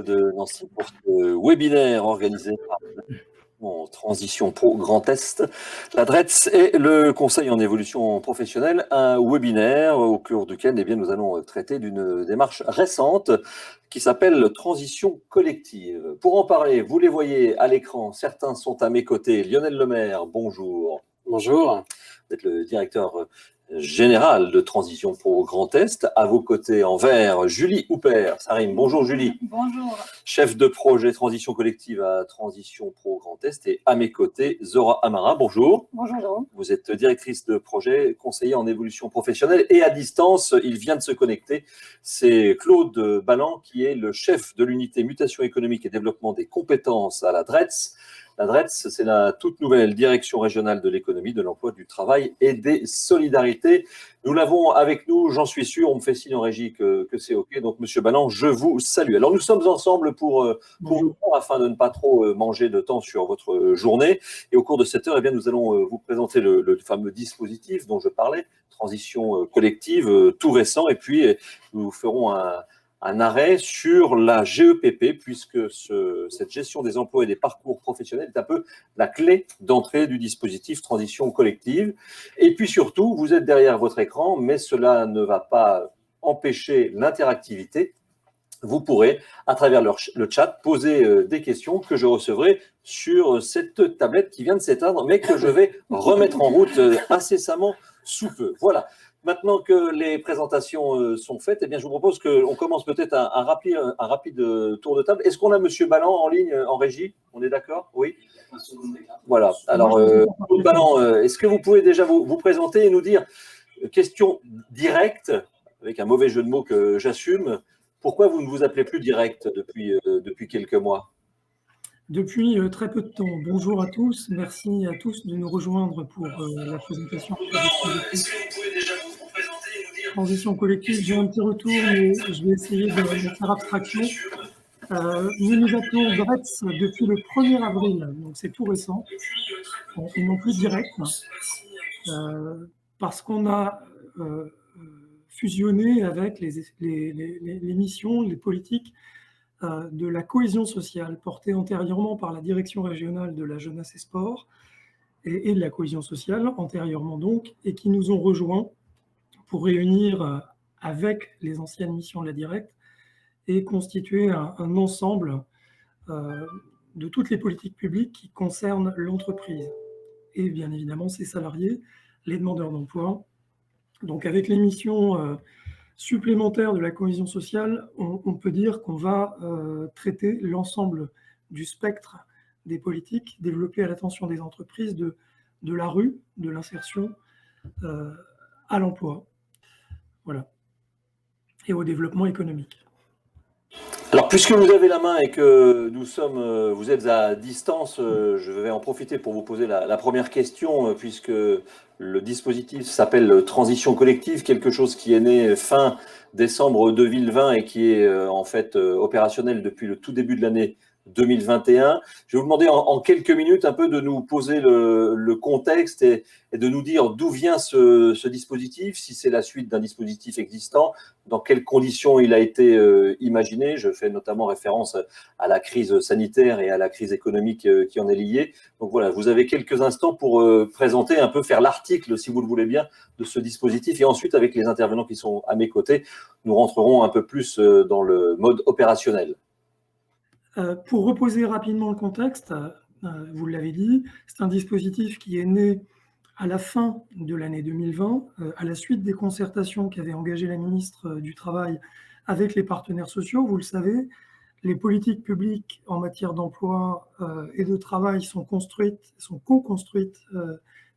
De Nancy pour ce webinaire organisé par en Transition Pro Grand Est, la DRETS et le Conseil en évolution professionnelle, un webinaire au cours duquel nous allons traiter d'une démarche récente qui s'appelle Transition collective. Pour en parler, vous les voyez à l'écran, certains sont à mes côtés. Lionel Lemaire, bonjour. Bonjour. Vous êtes le directeur général de Transition Pro Grand Est. À vos côtés, en vert, Julie Houpert. Ça rime. Bonjour Julie. Bonjour. Chef de projet Transition collective à Transition Pro Grand Est. Et à mes côtés, Zora Amara. Bonjour. Bonjour. Vous êtes directrice de projet, conseiller en évolution professionnelle. Et à distance, il vient de se connecter. C'est Claude Balland qui est le chef de l'unité mutation économique et développement des compétences à la DRETS. La DRETS, c'est la toute nouvelle direction régionale de l'économie, de l'emploi, du travail et des solidarités. Nous l'avons avec nous, j'en suis sûr, on me fait signe en régie que c'est OK. Donc, Monsieur Balland, je vous salue. Alors, nous sommes ensemble pour vous, afin de ne pas trop manger de temps sur votre journée. Et au cours de cette heure, nous allons vous présenter le fameux dispositif dont je parlais, transition collective, tout récent. Et puis, nous ferons un arrêt sur la GEPP, puisque cette gestion des emplois et des parcours professionnels est un peu la clé d'entrée du dispositif transition collective. Et puis surtout, vous êtes derrière votre écran, mais cela ne va pas empêcher l'interactivité. Vous pourrez, à travers le chat, poser des questions que je recevrai sur cette tablette qui vient de s'éteindre, mais que je vais remettre en route incessamment sous peu. Voilà. Maintenant que les présentations sont faites, je vous propose qu'on commence peut-être un rapide tour de table. Est-ce qu'on a M. Balland en ligne, en régie? On est d'accord? Oui. Voilà. Alors, Claude Balland, est-ce que vous pouvez déjà vous présenter et nous dire, question directe, avec un mauvais jeu de mots que j'assume, pourquoi vous ne vous appelez plus direct depuis quelques mois? Depuis très peu de temps. Bonjour à tous. Merci à tous de nous rejoindre pour la présentation de la transition collective. J'ai un petit retour, mais je vais essayer de faire abstraction. Nous nous appelons DRETS depuis le 1er avril, donc c'est tout récent. Et non plus direct, parce qu'on a fusionné avec les missions, les politiques de la cohésion sociale portée antérieurement par la direction régionale de la jeunesse et sport et de la cohésion sociale antérieurement donc, et qui nous ont rejoints pour réunir avec les anciennes missions de la directe et constituer un ensemble de toutes les politiques publiques qui concernent l'entreprise et bien évidemment ses salariés, les demandeurs d'emploi. Donc avec les missions supplémentaire de la cohésion sociale, on peut dire qu'on va traiter l'ensemble du spectre des politiques développées à l'attention des entreprises, de la rue, de l'insertion à l'emploi, voilà, et au développement économique. Alors, puisque vous avez la main et que vous êtes à distance, je vais en profiter pour vous poser la première question, puisque le dispositif s'appelle Transition collective, quelque chose qui est né fin décembre 2020 et qui est en fait opérationnel depuis le tout début de l'année 2021. Je vais vous demander en quelques minutes un peu de nous poser le contexte et de nous dire d'où vient ce dispositif, si c'est la suite d'un dispositif existant, dans quelles conditions il a été imaginé. Je fais notamment référence à la crise sanitaire et à la crise économique qui en est liée. Donc voilà, vous avez quelques instants pour présenter un peu, faire l'article, si vous le voulez bien, de ce dispositif. Et ensuite, avec les intervenants qui sont à mes côtés, nous rentrerons un peu plus dans le mode opérationnel. Pour reposer rapidement le contexte, vous l'avez dit, c'est un dispositif qui est né à la fin de l'année 2020, à la suite des concertations qu'avait engagées la ministre du Travail avec les partenaires sociaux. Vous le savez, les politiques publiques en matière d'emploi et de travail sont co-construites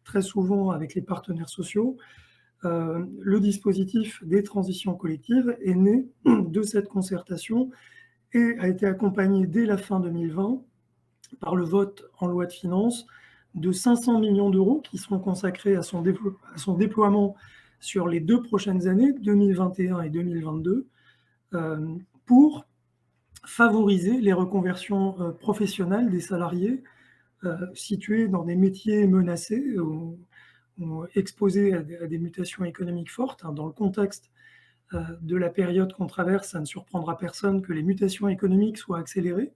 très souvent avec les partenaires sociaux. Le dispositif des transitions collectives est né de cette concertation et a été accompagné dès la fin 2020 par le vote en loi de finances de 500 millions d'euros qui seront consacrés à son déploiement sur les 2 prochaines années, 2021 et 2022, pour favoriser les reconversions professionnelles des salariés situés dans des métiers menacés ou exposés à des mutations économiques fortes, dans le contexte de la période qu'on traverse, ça ne surprendra personne que les mutations économiques soient accélérées.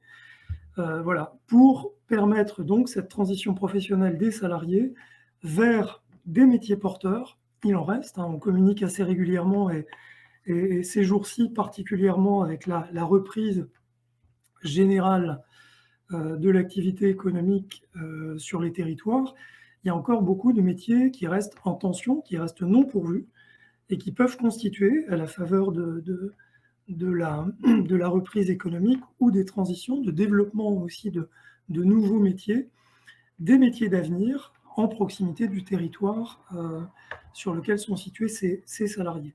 Voilà, pour permettre donc cette transition professionnelle des salariés vers des métiers porteurs. Il en reste, on communique assez régulièrement et ces jours-ci particulièrement avec la reprise générale de l'activité économique sur les territoires, il y a encore beaucoup de métiers qui restent en tension, qui restent non pourvus et qui peuvent constituer, à la faveur de la reprise économique ou des transitions, de développement aussi de nouveaux métiers, des métiers d'avenir en proximité du territoire sur lequel sont situés ces salariés.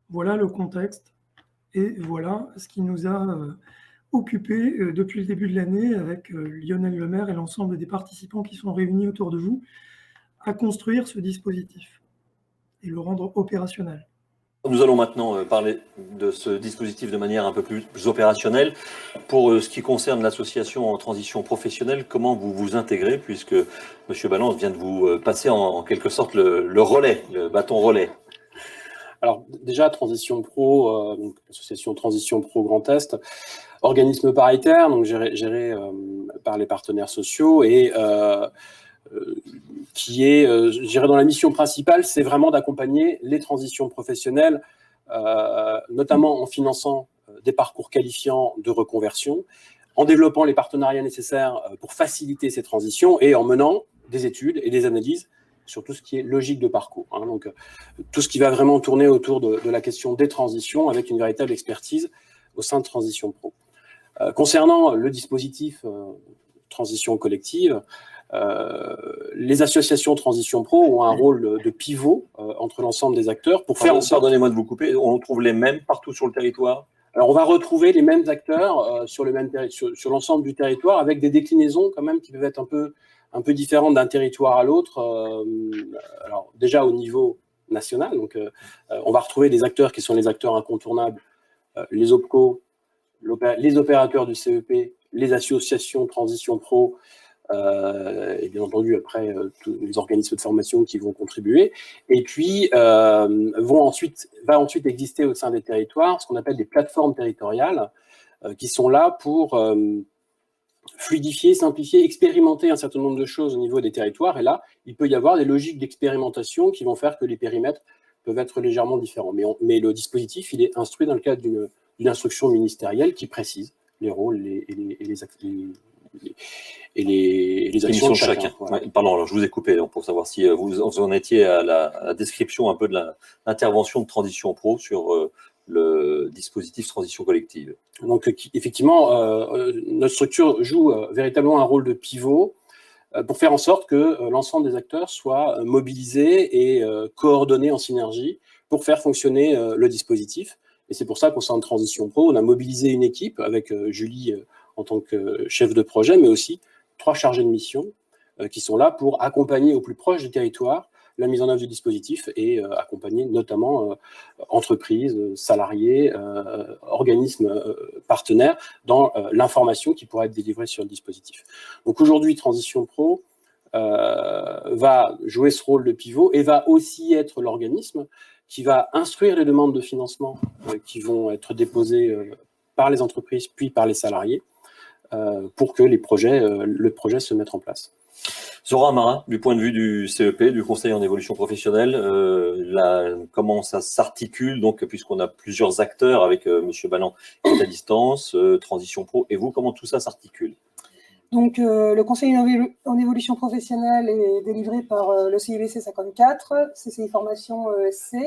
Voilà le contexte et voilà ce qui nous a occupé depuis le début de l'année avec Lionel Lemaire et l'ensemble des participants qui sont réunis autour de vous à construire ce dispositif et le rendre opérationnel. Nous allons maintenant parler de ce dispositif de manière un peu plus opérationnelle. Pour ce qui concerne l'association en transition professionnelle, comment vous vous intégrez, puisque M. Balance vient de vous passer en quelque sorte le relais, le bâton relais? Alors déjà, Transition Pro, donc l'association Transition Pro Grand Est, organisme paritaire, donc géré par les partenaires sociaux et qui est géré dans la mission principale, c'est vraiment d'accompagner les transitions professionnelles, notamment en finançant des parcours qualifiants de reconversion, en développant les partenariats nécessaires pour faciliter ces transitions et en menant des études et des analyses sur tout ce qui est logique de parcours. Donc, tout ce qui va vraiment tourner autour de la question des transitions avec une véritable expertise au sein de Transition Pro. Concernant le dispositif transition collective, les associations Transition Pro ont un rôle de pivot entre l'ensemble des acteurs pour faire en sorte... Pardonnez-moi de vous couper, on trouve les mêmes partout sur le territoire? Alors, on va retrouver les mêmes acteurs sur l'ensemble du territoire avec des déclinaisons quand même qui peuvent être un peu différentes d'un territoire à l'autre. Alors, déjà au niveau national, donc, on va retrouver des acteurs qui sont les acteurs incontournables, les OPCO, les opérateurs du CEP, les associations Transition Pro, et bien entendu après tous les organismes de formation qui vont contribuer. Et puis va ensuite exister au sein des territoires ce qu'on appelle des plateformes territoriales qui sont là pour fluidifier, simplifier, expérimenter un certain nombre de choses au niveau des territoires. Et là, il peut y avoir des logiques d'expérimentation qui vont faire que les périmètres peuvent être légèrement différents. Mais le dispositif, il est instruit dans le cadre d'une instruction ministérielle qui précise les rôles et les actions de chacun. Voilà. Pardon, alors je vous ai coupé pour savoir si vous en étiez à la description un peu de l'intervention de Transition Pro sur le dispositif transition collective. Donc effectivement, notre structure joue véritablement un rôle de pivot pour faire en sorte que l'ensemble des acteurs soient mobilisés et coordonnés en synergie pour faire fonctionner le dispositif. Et c'est pour ça qu'au sein de Transition Pro, on a mobilisé une équipe avec Julie en tant que chef de projet, mais aussi 3 chargés de mission qui sont là pour accompagner au plus proche du territoire la mise en œuvre du dispositif et accompagner notamment entreprises, salariés, organismes partenaires dans l'information qui pourra être délivrée sur le dispositif. Donc aujourd'hui, Transition Pro va jouer ce rôle de pivot et va aussi être l'organisme qui va instruire les demandes de financement qui vont être déposées par les entreprises puis par les salariés pour que le projet se mette en place. Zora Marin, du point de vue du CEP, du Conseil en évolution professionnelle, comment ça s'articule, donc, puisqu'on a plusieurs acteurs avec M. Balland qui est à distance, Transition Pro, et vous, comment tout ça s'articule? Donc, le Conseil en évolution professionnelle est délivré par le CIBC 54, CCI Formation ESC.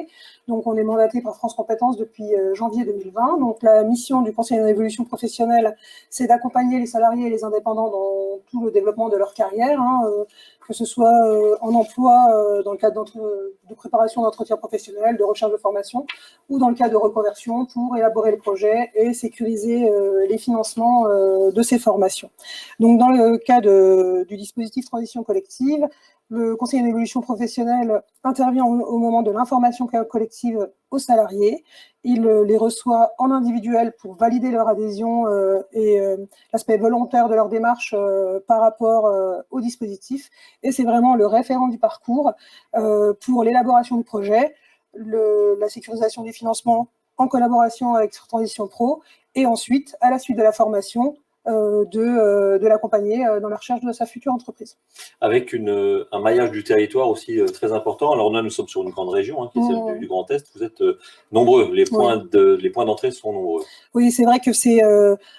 Donc, on est mandaté par France Compétences depuis janvier 2020. Donc, la mission du Conseil en évolution professionnelle, c'est d'accompagner les salariés et les indépendants dans tout le développement de leur carrière, que ce soit en emploi, dans le cadre de préparation d'entretien professionnel, de recherche de formation, ou dans le cadre de reconversion pour élaborer les projets et sécuriser les financements de ces formations. Donc, dans le cas du dispositif transition collective, le Conseil en évolution professionnelle intervient au moment de l'information collective aux salariés. Il les reçoit en individuel pour valider leur adhésion et l'aspect volontaire de leur démarche par rapport au dispositif. Et c'est vraiment le référent du parcours pour l'élaboration du projet, la sécurisation du financement en collaboration avec Transition Pro, et ensuite, à la suite de la formation, de l'accompagner dans la recherche de sa future entreprise. Avec un maillage du territoire aussi très important. Alors là, nous sommes sur une grande région, qui est celle du Grand Est. Vous êtes nombreux, les points d'entrée sont nombreux. Oui, c'est vrai que c'est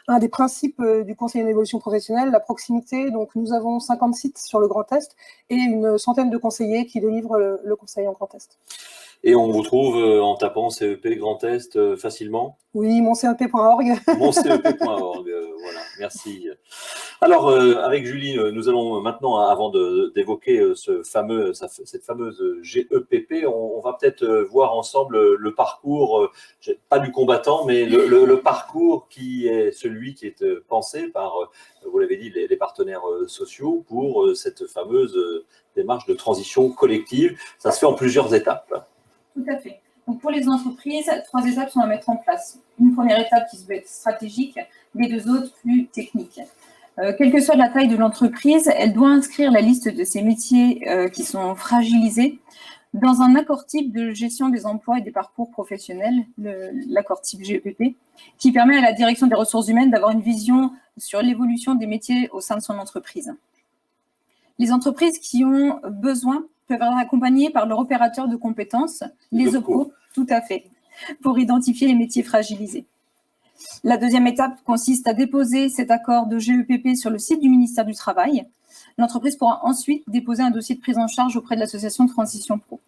un des principes du Conseil en évolution professionnelle, la proximité. Donc nous avons 50 sites sur le Grand Est et une centaine de conseillers qui délivrent le conseil en Grand Est. Et on vous trouve en tapant CEP Grand Est facilement? Oui, moncep.org. Moncep.org, voilà, merci. Alors, avec Julie, nous allons maintenant, avant d'évoquer cette fameuse GEPP, on va peut-être voir ensemble le parcours, pas du combattant, mais le parcours qui est celui qui est pensé par, vous l'avez dit, les partenaires sociaux pour cette fameuse démarche de transition collective. Ça se fait en plusieurs étapes. Tout à fait. Donc pour les entreprises, 3 étapes sont à mettre en place. Une première étape qui se veut être stratégique, les 2 autres plus techniques. Quelle que soit la taille de l'entreprise, elle doit inscrire la liste de ses métiers qui sont fragilisés dans un accord type de gestion des emplois et des parcours professionnels, l'accord type GEPP, qui permet à la direction des ressources humaines d'avoir une vision sur l'évolution des métiers au sein de son entreprise. Les entreprises qui ont besoin peuvent être accompagnées par leur opérateur de compétences, les OPCO, tout à fait, pour identifier les métiers fragilisés. La deuxième étape consiste à déposer cet accord de GEPP sur le site du ministère du Travail. L'entreprise pourra ensuite déposer un dossier de prise en charge auprès de l'association Transition Pro.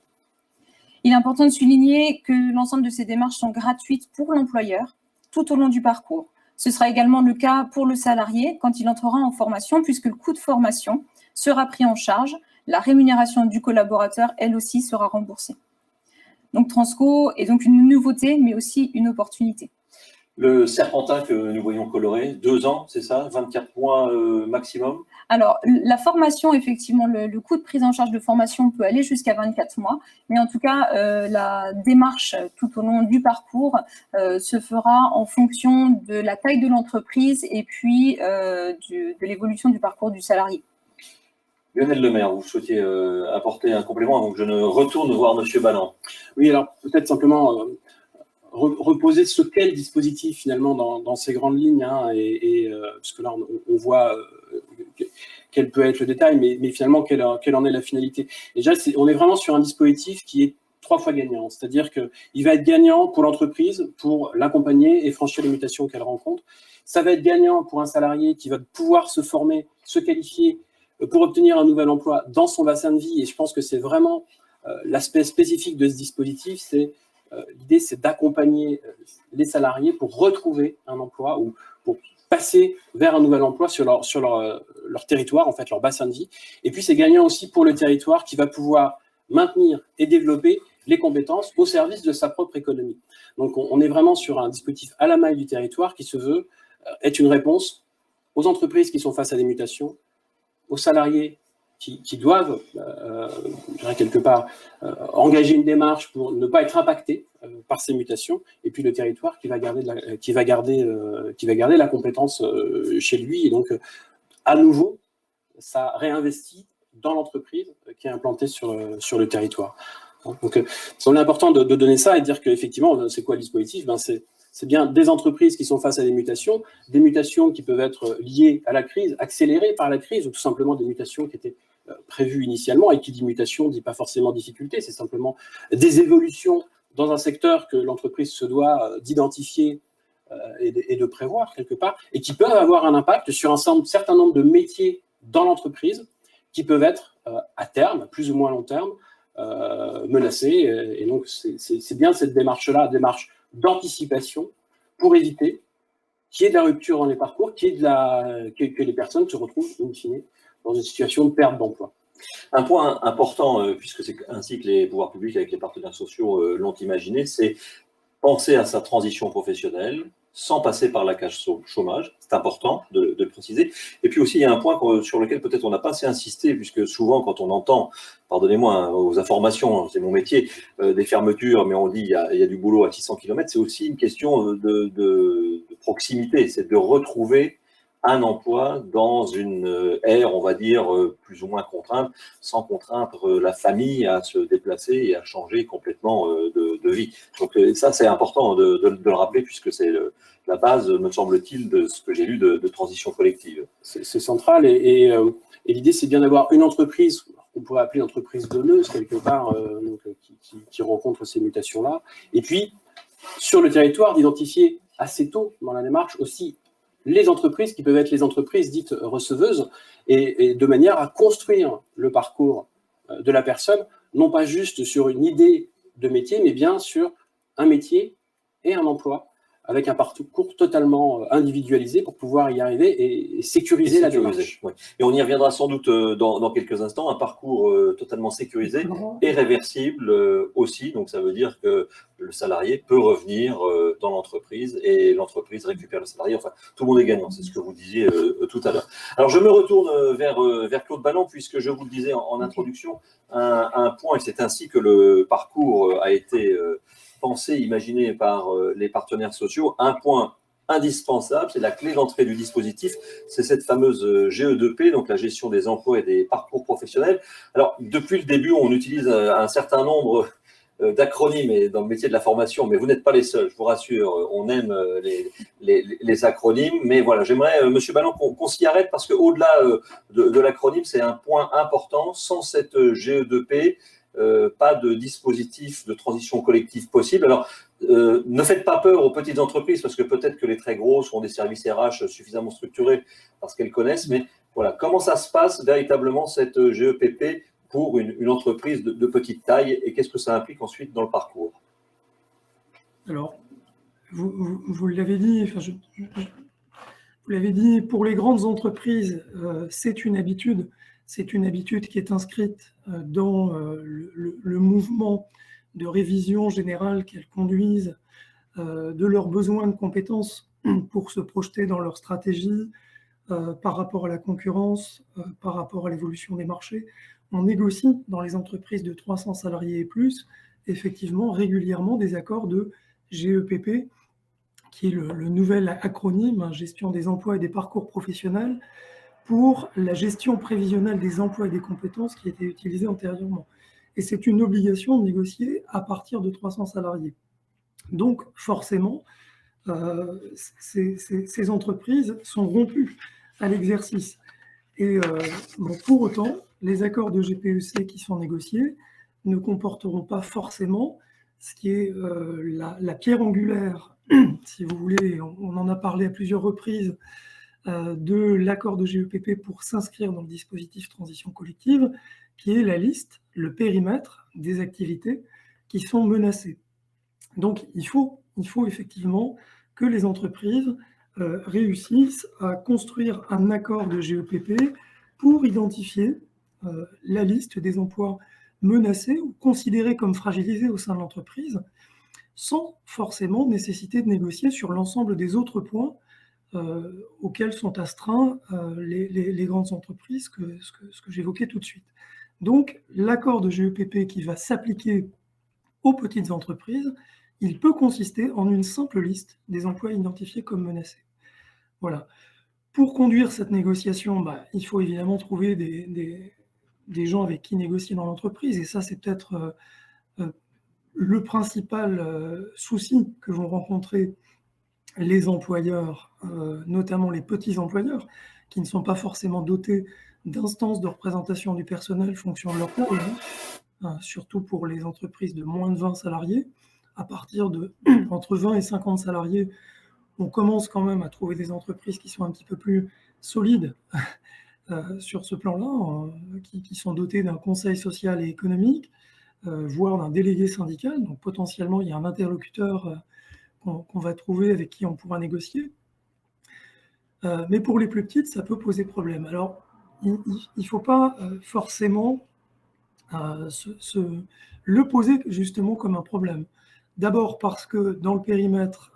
Il est important de souligner que l'ensemble de ces démarches sont gratuites pour l'employeur tout au long du parcours. Ce sera également le cas pour le salarié quand il entrera en formation, puisque le coût de formation sera pris en charge. La rémunération du collaborateur, elle aussi, sera remboursée. Donc Transco est donc une nouveauté, mais aussi une opportunité. Le serpentin que nous voyons coloré, 2 ans, c'est ça? 24 mois maximum? Alors, la formation, effectivement, le coût de prise en charge de formation peut aller jusqu'à 24 mois, mais en tout cas, la démarche tout au long du parcours se fera en fonction de la taille de l'entreprise et puis de l'évolution du parcours du salarié. Lionel Lemaire, vous souhaitiez apporter un complément avant que je ne retourne voir M. Balland. Oui, alors peut-être simplement reposer ce qu'est le dispositif finalement dans ces grandes lignes, parce que là on voit quel peut être le détail, mais finalement quelle en est la finalité. Déjà, on est vraiment sur un dispositif qui est 3 fois gagnant, c'est-à-dire qu'il va être gagnant pour l'entreprise, pour l'accompagner et franchir les mutations qu'elle rencontre. Ça va être gagnant pour un salarié qui va pouvoir se former, se qualifier pour obtenir un nouvel emploi dans son bassin de vie. Et je pense que c'est vraiment l'aspect spécifique de ce dispositif. L'idée, c'est d'accompagner les salariés pour retrouver un emploi ou pour passer vers un nouvel emploi sur leur territoire, en fait, leur bassin de vie. Et puis, c'est gagnant aussi pour le territoire qui va pouvoir maintenir et développer les compétences au service de sa propre économie. Donc, on est vraiment sur un dispositif à la maille du territoire qui se veut être une réponse aux entreprises qui sont face à des mutations, aux salariés qui doivent, je dirais quelque part, engager une démarche pour ne pas être impactés par ces mutations, et puis le territoire qui va garder la compétence chez lui. Et donc, à nouveau, ça réinvestit dans l'entreprise qui est implantée sur le territoire. Donc, il semble important de donner ça et de dire qu'effectivement, c'est quoi le dispositif? C'est bien des entreprises qui sont face à des mutations qui peuvent être liées à la crise, accélérées par la crise, ou tout simplement des mutations qui étaient prévues initialement. Et qui dit mutation ne dit pas forcément difficulté, c'est simplement des évolutions dans un secteur que l'entreprise se doit d'identifier et de prévoir quelque part, et qui peuvent avoir un impact sur un certain nombre de métiers dans l'entreprise qui peuvent être à terme, plus ou moins long terme, menacés. Et donc, c'est bien cette démarche-là, démarche d'anticipation pour éviter qu'il y ait de la rupture dans les parcours, que les personnes se retrouvent, in fine, dans une situation de perte d'emploi. Un point important, puisque c'est ainsi que les pouvoirs publics avec les partenaires sociaux l'ont imaginé, c'est penser à sa transition professionnelle sans passer par la case chômage. C'est important de le préciser. Et puis aussi, il y a un point sur lequel peut-être on n'a pas assez insisté, puisque souvent, quand on entend, pardonnez-moi aux informations, c'est mon métier, des fermetures, mais on dit il y a du boulot à 600 km, c'est aussi une question de proximité, c'est de retrouver un emploi dans une ère, on va dire, plus ou moins contrainte, sans contraindre la famille à se déplacer et à changer complètement de vie. Donc ça, c'est important de le rappeler, puisque c'est la base, me semble-t-il, de ce que j'ai lu de transition collective. C'est central, et l'idée, c'est bien d'avoir une entreprise, qu'on pourrait appeler l'entreprise donneuse, quelque part, qui rencontre ces mutations-là, et puis, sur le territoire, d'identifier assez tôt dans la démarche aussi les entreprises qui peuvent être les entreprises dites receveuses, et de manière à construire le parcours de la personne, non pas juste sur une idée de métier, mais bien sur un métier et un emploi, avec un parcours totalement individualisé pour pouvoir y arriver et sécuriser la démarche. Ouais. Et on y reviendra sans doute dans quelques instants, un parcours totalement sécurisé et réversible aussi, donc ça veut dire que le salarié peut revenir dans l'entreprise et l'entreprise récupère le salarié, enfin tout le monde est gagnant, c'est ce que vous disiez tout à l'heure. Alors je me retourne vers Claude Balland, puisque je vous le disais en introduction, un point, et c'est ainsi que le parcours a été pensé, imaginé par les partenaires sociaux, un point indispensable, c'est la clé d'entrée du dispositif, c'est cette fameuse GE2P, donc la gestion des emplois et des parcours professionnels. Alors, depuis le début, on utilise un certain nombre d'acronymes dans le métier de la formation, mais vous n'êtes pas les seuls, je vous rassure, on aime les acronymes, mais voilà, j'aimerais, Monsieur Balland, qu'on s'y arrête, parce qu'au-delà de l'acronyme, c'est un point important. Sans cette GE2P, pas de dispositif de transition collective possible. Alors, ne faites pas peur aux petites entreprises, parce que peut-être que les très grosses ont des services RH suffisamment structurés parce qu'elles connaissent, mais voilà, comment ça se passe véritablement cette GEPP pour une entreprise de petite taille, et qu'est-ce que ça implique ensuite dans le parcours? Alors, vous l'avez dit, vous l'avez dit, pour les grandes entreprises, c'est une habitude qui est inscrite dans le mouvement de révision générale qu'elles conduisent de leurs besoins de compétences pour se projeter dans leur stratégie par rapport à la concurrence, par rapport à l'évolution des marchés. On négocie dans les entreprises de 300 salariés et plus, effectivement, régulièrement des accords de GEPP, qui est le nouvel acronyme, gestion des emplois et des parcours professionnels, pour la gestion prévisionnelle des emplois et des compétences qui était utilisée antérieurement. Et c'est une obligation de négocier à partir de 300 salariés. Donc, forcément, ces entreprises sont rompues à l'exercice. Et bon, pour autant, les accords de GPEC qui sont négociés ne comporteront pas forcément ce qui est la pierre angulaire, si vous voulez, on en a parlé à plusieurs reprises, de l'accord de GEPP pour s'inscrire dans le dispositif transition collective, qui est la liste, le périmètre des activités qui sont menacées. Donc, il faut effectivement que les entreprises réussissent à construire un accord de GEPP pour identifier la liste des emplois menacés ou considérés comme fragilisés au sein de l'entreprise, sans forcément nécessiter de négocier sur l'ensemble des autres points auxquels sont astreints les grandes entreprises, ce que j'évoquais tout de suite. Donc, l'accord de GEPP qui va s'appliquer aux petites entreprises, il peut consister en une simple liste des emplois identifiés comme menacés. Voilà. Pour conduire cette négociation, il faut évidemment trouver des gens avec qui négocier dans l'entreprise, et ça, c'est peut-être le principal souci que vont rencontrer les employeurs, notamment les petits employeurs, qui ne sont pas forcément dotés d'instances de représentation du personnel fonction de leur taille, surtout pour les entreprises de moins de 20 salariés. À partir de entre 20 et 50 salariés, on commence quand même à trouver des entreprises qui sont un petit peu plus solides sur ce plan-là, qui sont dotées d'un conseil social et économique, voire d'un délégué syndical. Donc potentiellement, il y a un interlocuteur qu'on va trouver, avec qui on pourra négocier. Mais pour les plus petites, ça peut poser problème. Alors, il ne faut pas forcément le poser justement comme un problème. D'abord parce que dans le périmètre,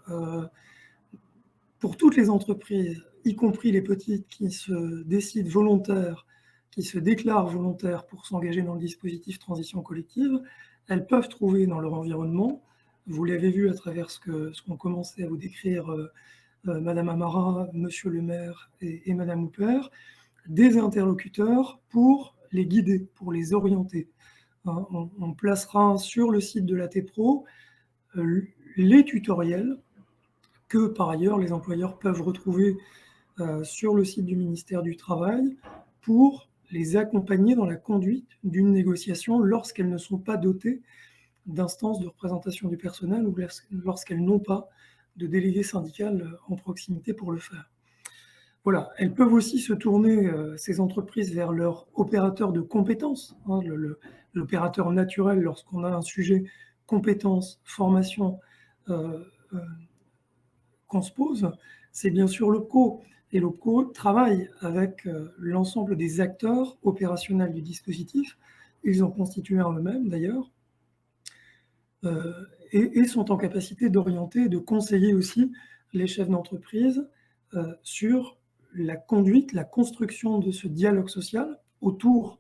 pour toutes les entreprises, y compris les petites qui se décident volontaires, qui se déclarent volontaires pour s'engager dans le dispositif transition collective, elles peuvent trouver dans leur environnement, vous l'avez vu à travers ce qu'on commençait à vous décrire Madame Amara, Monsieur le maire et Madame Houpert, des interlocuteurs pour les guider, pour les orienter. On placera sur le site de la TEPRO les tutoriels que par ailleurs les employeurs peuvent retrouver sur le site du ministère du Travail pour les accompagner dans la conduite d'une négociation lorsqu'elles ne sont pas dotées d'instances de représentation du personnel ou lorsqu'elles n'ont pas de délégué syndical en proximité pour le faire. Voilà, elles peuvent aussi se tourner, ces entreprises, vers leur opérateur de compétences, l'opérateur naturel lorsqu'on a un sujet compétences, formation qu'on se pose, c'est bien sûr l'OPCO. Et l'OPCO travaille avec l'ensemble des acteurs opérationnels du dispositif. Ils ont constitué un eux-mêmes d'ailleurs, et sont en capacité d'orienter et de conseiller aussi les chefs d'entreprise sur la conduite, la construction de ce dialogue social autour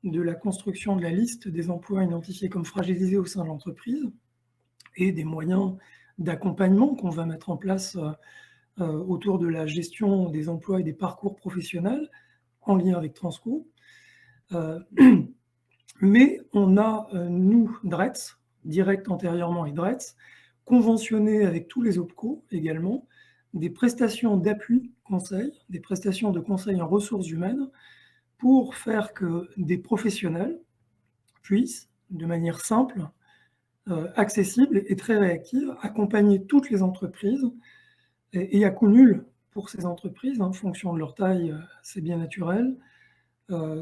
de la construction de la liste des emplois identifiés comme fragilisés au sein de l'entreprise et des moyens d'accompagnement qu'on va mettre en place autour de la gestion des emplois et des parcours professionnels en lien avec Transco. Mais on a, nous, DRETS, Direct antérieurement et DRETS, conventionné avec tous les OPCO également, des prestations d'appui conseil, des prestations de conseil en ressources humaines, pour faire que des professionnels puissent, de manière simple, accessible et très réactive, accompagner toutes les entreprises, et à coût nul pour ces entreprises, en fonction de leur taille, c'est bien naturel,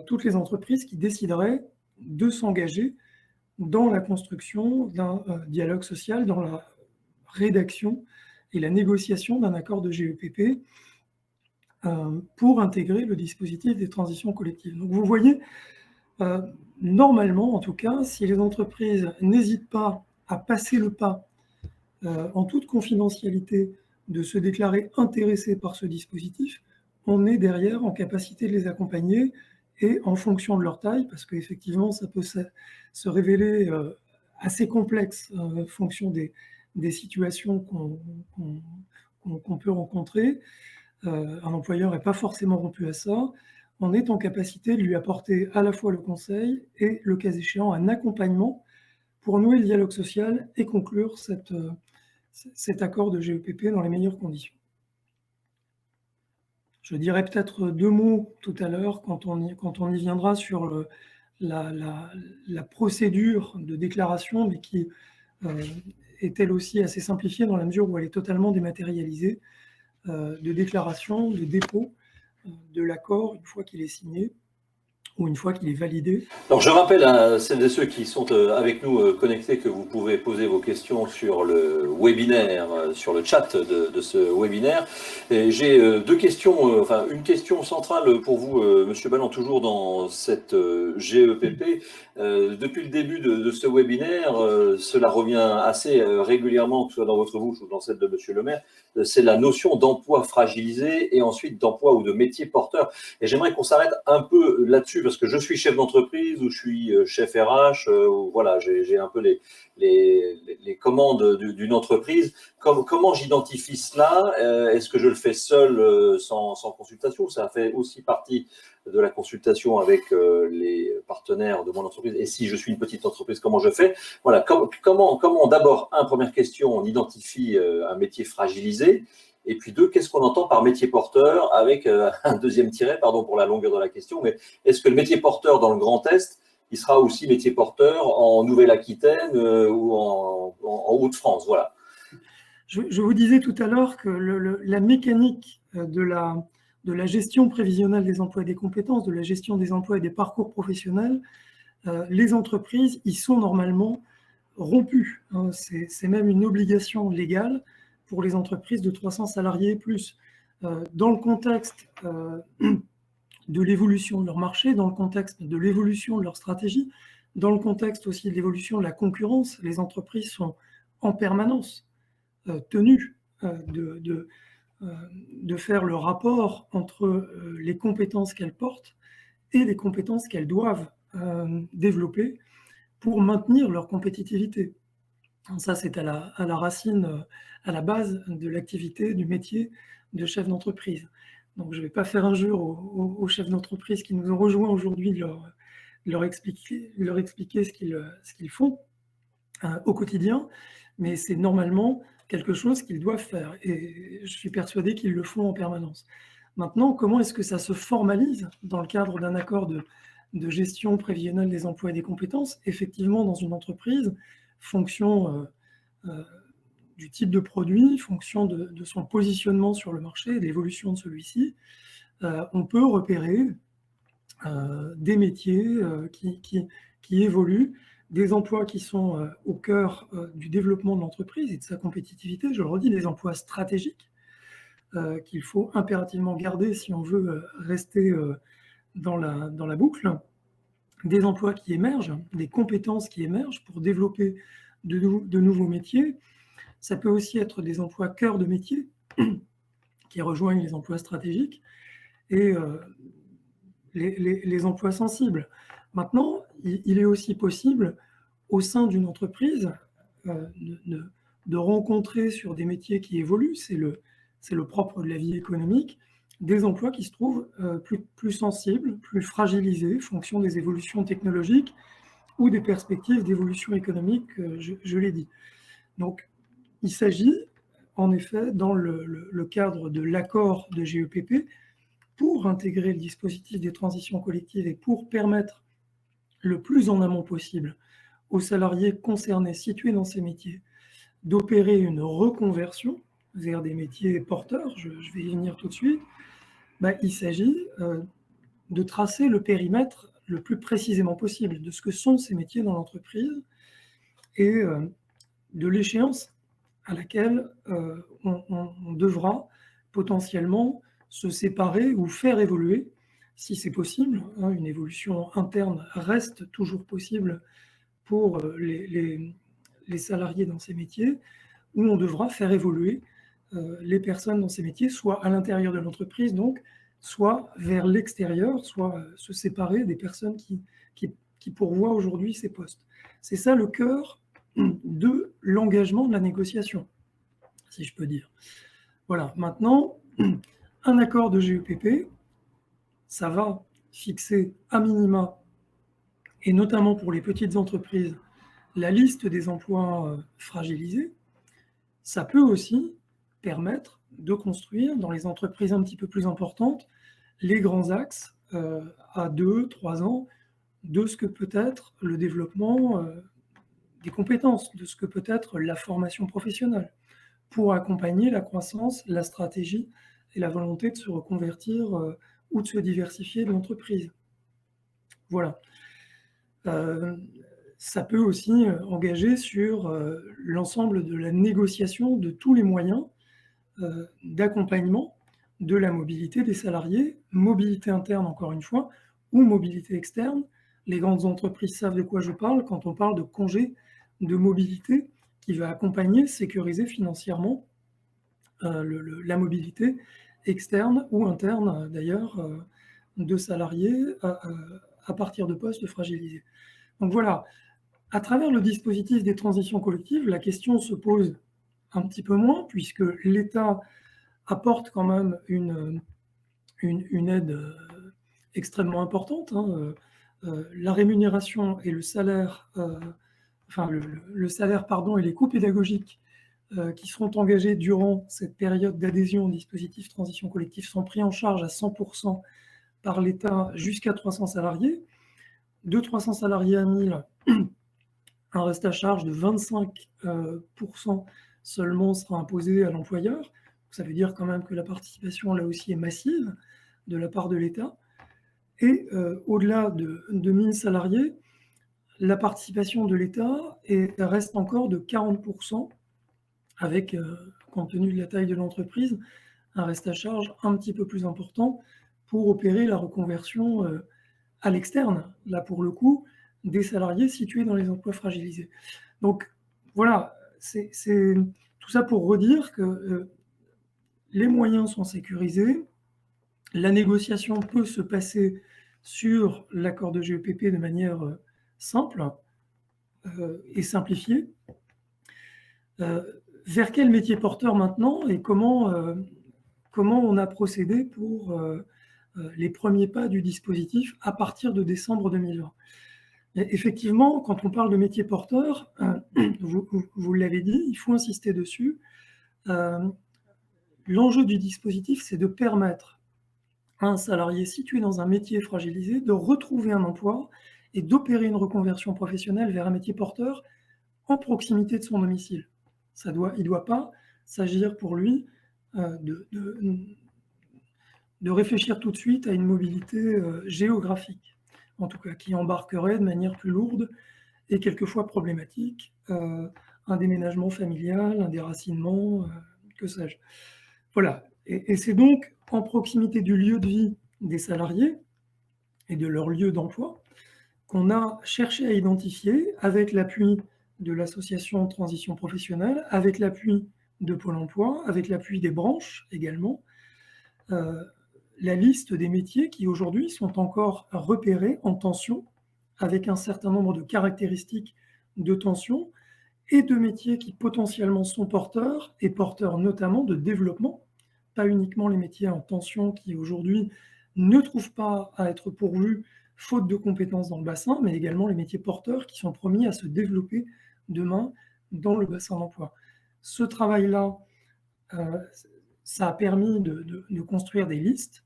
toutes les entreprises qui décideraient de s'engager dans la construction d'un dialogue social, dans la rédaction et la négociation d'un accord de GEPP pour intégrer le dispositif des transitions collectives. Donc vous voyez, normalement en tout cas, si les entreprises n'hésitent pas à passer le pas en toute confidentialité de se déclarer intéressées par ce dispositif, on est derrière en capacité de les accompagner et en fonction de leur taille, parce qu'effectivement, ça peut se révéler assez complexe en fonction des situations qu'on peut rencontrer. Un employeur n'est pas forcément rompu à ça. On est en capacité de lui apporter à la fois le conseil et, le cas échéant, un accompagnement pour nouer le dialogue social et conclure cet accord de GEPP dans les meilleures conditions. Je dirais peut-être 2 mots tout à l'heure quand on y viendra sur la procédure de déclaration, mais qui est elle aussi assez simplifiée dans la mesure où elle est totalement dématérialisée, de déclaration, de dépôt de l'accord une fois qu'il est signé ou une fois qu'il est validé. Alors je rappelle à celles et ceux qui sont avec nous connectés que vous pouvez poser vos questions sur le webinaire, sur le chat de ce webinaire. J'ai 2 questions, enfin une question centrale pour vous, Monsieur Balland, toujours dans cette GEPP. Depuis le début de ce webinaire, cela revient assez régulièrement, que ce soit dans votre bouche ou dans celle de Monsieur le maire, c'est la notion d'emploi fragilisé et ensuite d'emploi ou de métier porteur. Et j'aimerais qu'on s'arrête un peu là-dessus, parce que je suis chef d'entreprise ou je suis chef RH, ou voilà, j'ai un peu les commandes d'une entreprise. Comment j'identifie cela? Est-ce que je le fais seul sans consultation? Ça fait aussi partie de la consultation avec les partenaires de mon entreprise. Et si je suis une petite entreprise, comment je fais? Voilà, comment d'abord, première question, on identifie un métier fragilisé. Et puis 2, qu'est-ce qu'on entend par métier porteur, avec un deuxième tiret, pardon pour la longueur de la question, mais est-ce que le métier porteur dans le Grand Est, il sera aussi métier porteur en Nouvelle-Aquitaine ou en Hauts-de-France? Voilà. Je vous disais tout à l'heure que la mécanique de la gestion prévisionnelle des emplois et des compétences, de la gestion des emplois et des parcours professionnels, les entreprises y sont normalement rompues. C'est même une obligation légale pour les entreprises de 300 salariés et plus. Dans le contexte de l'évolution de leur marché, dans le contexte de l'évolution de leur stratégie, dans le contexte aussi de l'évolution de la concurrence, les entreprises sont en permanence tenues de faire le rapport entre les compétences qu'elles portent et les compétences qu'elles doivent développer pour maintenir leur compétitivité. Ça, c'est à la racine, à la base de l'activité, du métier de chef d'entreprise. Donc, je ne vais pas faire injure aux chefs d'entreprise qui nous ont rejoints aujourd'hui, leur expliquer ce qu'ils font au quotidien, mais c'est normalement quelque chose qu'ils doivent faire. Et je suis persuadé qu'ils le font en permanence. Maintenant, comment est-ce que ça se formalise dans le cadre d'un accord de gestion prévisionnelle des emplois et des compétences? Effectivement, dans une entreprise, fonction du type de produit, fonction de son positionnement sur le marché et de l'évolution de celui-ci, on peut repérer des métiers qui évoluent, des emplois qui sont au cœur du développement de l'entreprise et de sa compétitivité. Je le redis, des emplois stratégiques qu'il faut impérativement garder si on veut rester dans la boucle, des emplois qui émergent, des compétences qui émergent pour développer de nouveaux métiers. Ça peut aussi être des emplois cœur de métier qui rejoignent les emplois stratégiques et les emplois sensibles. Maintenant, il est aussi possible au sein d'une entreprise de rencontrer sur des métiers qui évoluent, c'est le propre de la vie économique, des emplois qui se trouvent plus sensibles, plus fragilisés, en fonction des évolutions technologiques ou des perspectives d'évolution économique, je l'ai dit. Donc, il s'agit, en effet, dans le cadre de l'accord de GEPP, pour intégrer le dispositif des transitions collectives et pour permettre le plus en amont possible aux salariés concernés, situés dans ces métiers, d'opérer une reconversion vers des métiers porteurs, je vais y venir tout de suite. Il s'agit de tracer le périmètre le plus précisément possible de ce que sont ces métiers dans l'entreprise et de l'échéance à laquelle on devra potentiellement se séparer ou faire évoluer, si c'est possible. Une évolution interne reste toujours possible pour les salariés dans ces métiers, où on devra faire évoluer les personnes dans ces métiers, soit à l'intérieur de l'entreprise, donc, soit vers l'extérieur, soit se séparer des personnes qui pourvoient aujourd'hui ces postes. C'est ça le cœur de l'engagement de la négociation, si je peux dire. Voilà, maintenant, un accord de GEPP, ça va fixer à minima, et notamment pour les petites entreprises, la liste des emplois fragilisés. Ça peut aussi permettre de construire, dans les entreprises un petit peu plus importantes, les grands axes à 2-3 ans de ce que peut être le développement des compétences, de ce que peut être la formation professionnelle, pour accompagner la croissance, la stratégie et la volonté de se reconvertir ou de se diversifier de l'entreprise. Voilà. Ça peut aussi engager sur l'ensemble de la négociation de tous les moyens d'accompagnement de la mobilité des salariés, mobilité interne encore une fois, ou mobilité externe. Les grandes entreprises savent de quoi je parle quand on parle de congé de mobilité qui va accompagner, sécuriser financièrement la mobilité externe ou interne d'ailleurs de salariés à partir de postes fragilisés. Donc voilà, à travers le dispositif des transitions collectives, la question se pose un petit peu moins, puisque l'État apporte quand même une aide extrêmement importante. La rémunération et le salaire, le salaire, et les coûts pédagogiques qui seront engagés durant cette période d'adhésion au dispositif transition collective sont pris en charge à 100% par l'État jusqu'à 300 salariés. De 300 salariés à 1000, un reste à charge de 25% seulement sera imposé à l'employeur. Ça veut dire quand même que la participation, là aussi, est massive de la part de l'État. Et au-delà de 1000 salariés, la participation de l'État reste encore de 40%, avec, compte tenu de la taille de l'entreprise, un reste à charge un petit peu plus important pour opérer la reconversion à l'externe, là pour le coup, des salariés situés dans les emplois fragilisés. Donc voilà, c'est tout ça pour redire que les moyens sont sécurisés, la négociation peut se passer sur l'accord de GEPP de manière simple et simplifiée. Vers quel métier porteur maintenant et comment on a procédé pour les premiers pas du dispositif à partir de décembre 2020. Et effectivement, quand on parle de métier porteur, vous l'avez dit, il faut insister dessus. L'enjeu du dispositif, c'est de permettre à un salarié situé dans un métier fragilisé de retrouver un emploi et d'opérer une reconversion professionnelle vers un métier porteur en proximité de son domicile. Il ne doit pas s'agir pour lui de réfléchir tout de suite à une mobilité géographique, en tout cas qui embarquerait de manière plus lourde et quelquefois problématique, un déménagement familial, un déracinement, que sais-je. Voilà, et c'est donc en proximité du lieu de vie des salariés et de leur lieu d'emploi qu'on a cherché à identifier, avec l'appui de l'association Transition Professionnelle, avec l'appui de Pôle emploi, avec l'appui des branches également, la liste des métiers qui aujourd'hui sont encore repérés en tension, avec un certain nombre de caractéristiques de tension, et de métiers qui potentiellement sont porteurs, et porteurs notamment de développement, pas uniquement les métiers en tension qui aujourd'hui ne trouvent pas à être pourvus faute de compétences dans le bassin, mais également les métiers porteurs qui sont promis à se développer demain dans le bassin d'emploi. Ce travail-là, ça a permis de construire des listes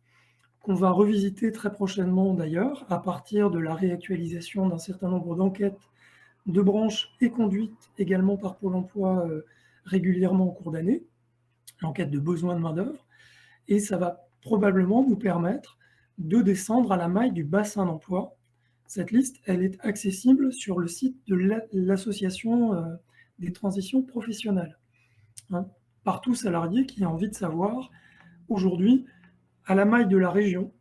qu'on va revisiter très prochainement d'ailleurs, à partir de la réactualisation d'un certain nombre d'enquêtes de branches et conduites également par Pôle emploi régulièrement en cours d'année, l'enquête de besoin de main-d'œuvre, et ça va probablement nous permettre de descendre à la maille du bassin d'emploi. Cette liste, elle est accessible sur le site de l'association des transitions professionnelles, par tout salarié qui a envie de savoir aujourd'hui, à la maille de la région,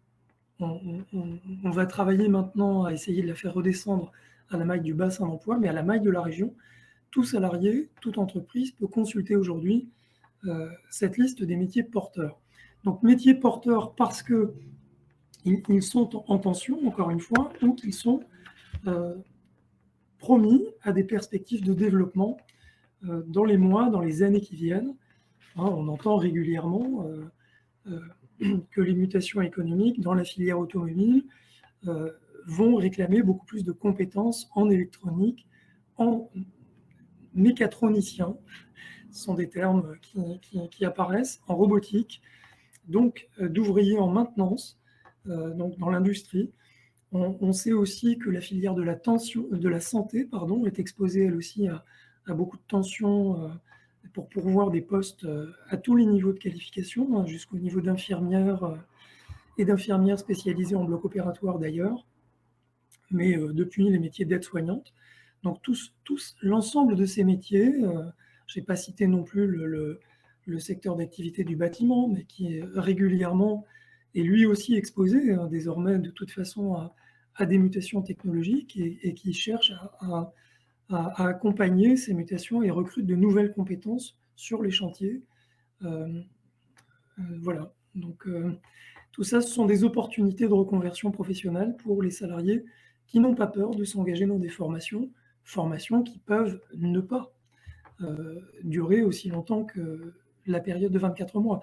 on va travailler maintenant à essayer de la faire redescendre à la maille du bassin d'emploi, mais à la maille de la région, tout salarié, toute entreprise peut consulter aujourd'hui cette liste des métiers porteurs. Donc métiers porteurs parce qu'ils sont en tension, encore une fois, ou qu'ils sont promis à des perspectives de développement dans les mois, dans les années qui viennent. On entend régulièrement que les mutations économiques dans la filière automobile vont réclamer beaucoup plus de compétences en électronique, en mécatronicien, ce sont des termes qui apparaissent, en robotique, donc d'ouvriers en maintenance, donc dans l'industrie. On sait aussi que la filière de la santé est exposée elle aussi à beaucoup de tensions pour pourvoir des postes à tous les niveaux de qualification, jusqu'au niveau d'infirmières et d'infirmières spécialisées en bloc opératoire d'ailleurs, mais depuis les métiers d'aide-soignante. Donc l'ensemble de ces métiers, je n'ai pas cité non plus le secteur d'activité du bâtiment, mais qui est régulièrement et lui aussi exposé désormais de toute façon à des mutations technologiques et qui cherche à accompagner ces mutations et recrute de nouvelles compétences sur les chantiers. Voilà, donc tout ça, ce sont des opportunités de reconversion professionnelle pour les salariés qui n'ont pas peur de s'engager dans des formations qui peuvent ne pas durer aussi longtemps que la période de 24 mois,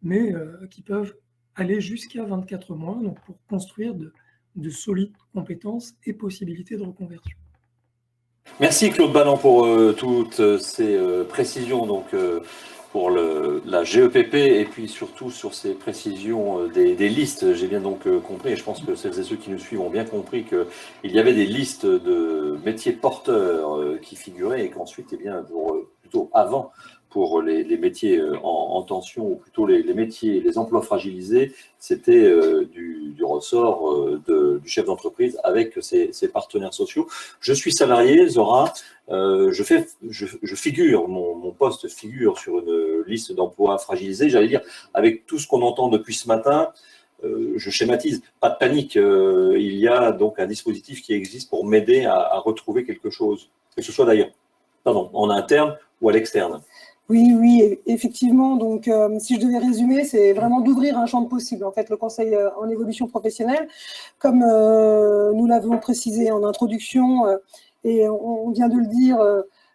mais qui peuvent aller jusqu'à 24 mois, donc pour construire de solides compétences et possibilités de reconversion. Merci Claude Balland pour toutes ces précisions donc, pour la GEPP et puis surtout sur ces précisions des listes. J'ai bien donc compris, et je pense que celles et ceux qui nous suivent ont bien compris qu'il y avait des listes de métiers porteurs qui figuraient et qu'ensuite, eh bien, plutôt avant, pour les métiers en tension, ou plutôt les métiers, les emplois fragilisés, c'était du ressort du chef d'entreprise avec ses partenaires sociaux. Je suis salarié, Zora, je figure, mon poste figure sur une liste d'emplois fragilisés, j'allais dire, avec tout ce qu'on entend depuis ce matin, je schématise, pas de panique, il y a donc un dispositif qui existe pour m'aider à retrouver quelque chose, que ce soit d'ailleurs, en interne ou à l'externe. Oui, effectivement. Donc, si je devais résumer, c'est vraiment d'ouvrir un champ de possible. En fait, le Conseil en évolution professionnelle, comme nous l'avons précisé en introduction, et on vient de le dire,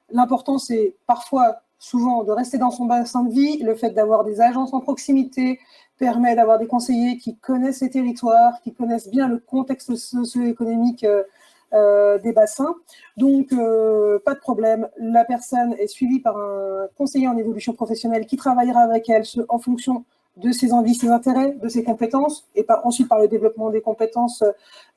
l'important, c'est parfois souvent de rester dans son bassin de vie. Le fait d'avoir des agences en proximité permet d'avoir des conseillers qui connaissent les territoires, qui connaissent bien le contexte socio-économique des bassins. Donc, pas de problème. La personne est suivie par un conseiller en évolution professionnelle qui travaillera avec elle en fonction de ses envies, ses intérêts, de ses compétences, et ensuite par le développement des compétences,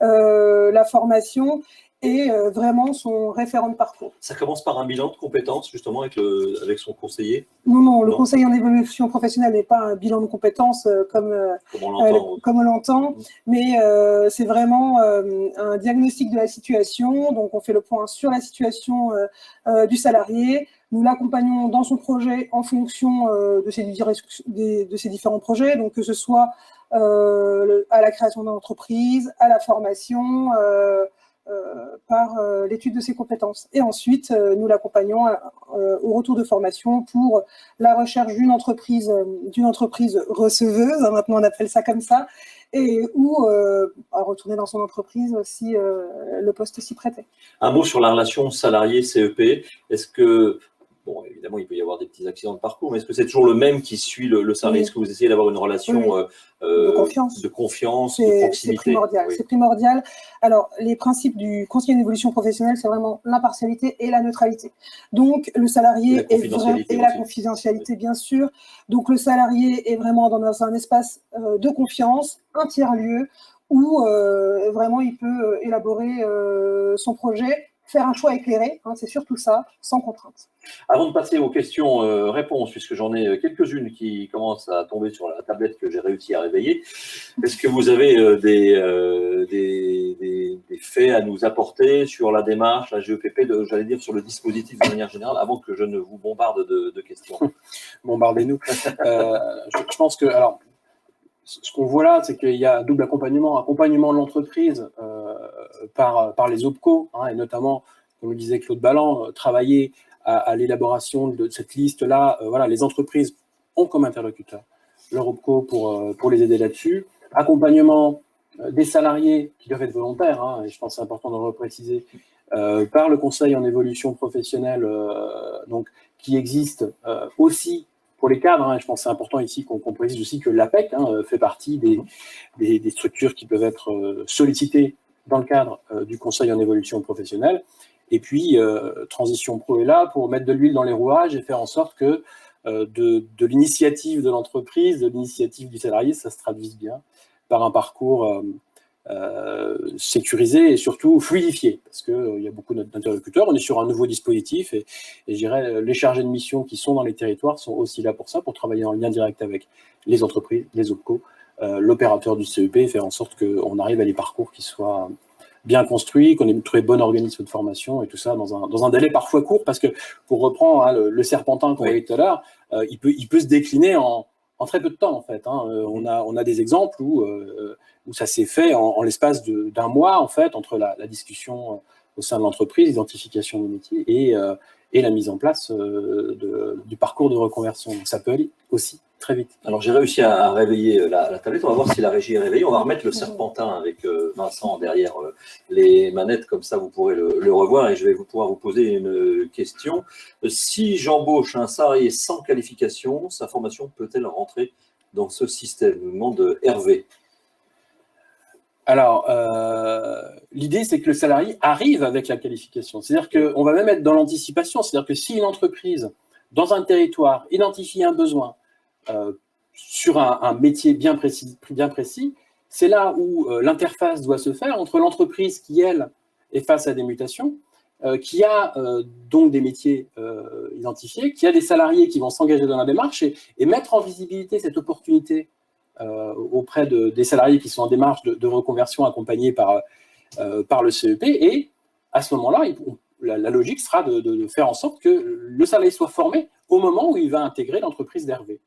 la formation et vraiment son référent de parcours. Ça commence par un bilan de compétences, justement, avec son conseiller? Non, le conseiller en évolution professionnelle n'est pas un bilan de compétences comme on l'entend, mais c'est vraiment un diagnostic de la situation. Donc, on fait le point sur la situation du salarié. Nous l'accompagnons dans son projet en fonction de ses différents projets, donc que ce soit à la création d'entreprise, à la formation, par l'étude de ses compétences. Et ensuite, nous l'accompagnons au retour de formation pour la recherche d'une entreprise receveuse, maintenant on appelle ça comme ça, et ou à retourner dans son entreprise si le poste s'y prêtait. Un mot sur la relation salarié-CEP. Est-ce que, bon, évidemment, il peut y avoir des petits accidents de parcours, mais est-ce que c'est toujours le même qui suit le salarié? Est-ce que vous essayez d'avoir une relation de confiance, de proximité? C'est primordial. Oui. C'est primordial. Alors, les principes du conseiller en évolution professionnelle, c'est vraiment l'impartialité et la neutralité. Donc, le salarié et la confidentialité, bien sûr. Donc, le salarié est vraiment dans un espace de confiance, un tiers-lieu, où vraiment il peut élaborer son projet, faire un choix éclairé, hein, c'est surtout ça, sans contrainte. Avant de passer aux questions-réponses, puisque j'en ai quelques-unes qui commencent à tomber sur la tablette que j'ai réussi à réveiller, est-ce que vous avez des faits à nous apporter sur la démarche, la GEPP, j'allais dire sur le dispositif de manière générale, avant que je ne vous bombarde de questions? Bombardez-nous. Je pense que, alors, ce qu'on voit là, c'est qu'il y a un double accompagnement de l'entreprise par les OPCO, hein, et notamment, comme le disait Claude Balland, travailler à l'élaboration de cette liste-là. Voilà, les entreprises ont comme interlocuteur leur OPCO pour les aider là-dessus. Accompagnement des salariés qui doivent être volontaires, hein, et je pense que c'est important de le repréciser, par le conseil en évolution professionnelle, donc, qui existe aussi pour les cadres, hein. Je pense que c'est important ici qu'on précise aussi que l'APEC fait partie des structures qui peuvent être sollicitées dans le cadre du conseil en évolution professionnelle. Et puis, Transition Pro est là pour mettre de l'huile dans les rouages et faire en sorte que de l'initiative de l'entreprise, de l'initiative du salarié, ça se traduise bien par un parcours sécurisé et surtout fluidifié, parce qu'il y a beaucoup d'interlocuteurs. On est sur un nouveau dispositif et je dirais les chargés de mission qui sont dans les territoires sont aussi là pour ça, pour travailler en lien direct avec les entreprises, les OPCO, l'opérateur du CEP, et faire en sorte qu'on arrive à des parcours qui soient bien construits, qu'on ait trouvé bon organisme de formation et tout ça dans un délai parfois court, parce que pour reprendre le serpentin qu'on voyait tout à l'heure, il peut se décliner en très peu de temps en fait. On a des exemples où ça s'est fait en l'espace d'un mois en fait, entre la discussion au sein de l'entreprise, l'identification des métiers et la mise en place du parcours de reconversion. Donc ça peut aller aussi très vite. Alors j'ai réussi à réveiller la tablette, on va voir si la régie est réveillée. On va remettre le serpentin avec Vincent derrière les manettes, comme ça vous pourrez le revoir, et je vais pouvoir vous poser une question. Si j'embauche un salarié sans qualification, sa formation peut-elle rentrer dans ce système? Nous demande Hervé. Alors, l'idée, c'est que le salarié arrive avec la qualification. C'est-à-dire qu'on va même être dans l'anticipation. C'est-à-dire que si une entreprise, dans un territoire, identifie un besoin sur un métier bien précis, c'est là où l'interface doit se faire entre l'entreprise qui, elle, est face à des mutations, qui a donc des métiers identifiés, qui a des salariés qui vont s'engager dans la démarche et mettre en visibilité cette opportunité auprès des salariés qui sont en démarche de reconversion accompagnés par le CEP. Et à ce moment-là, la logique sera de faire en sorte que le salarié soit formé au moment où il va intégrer l'entreprise d'Hervé.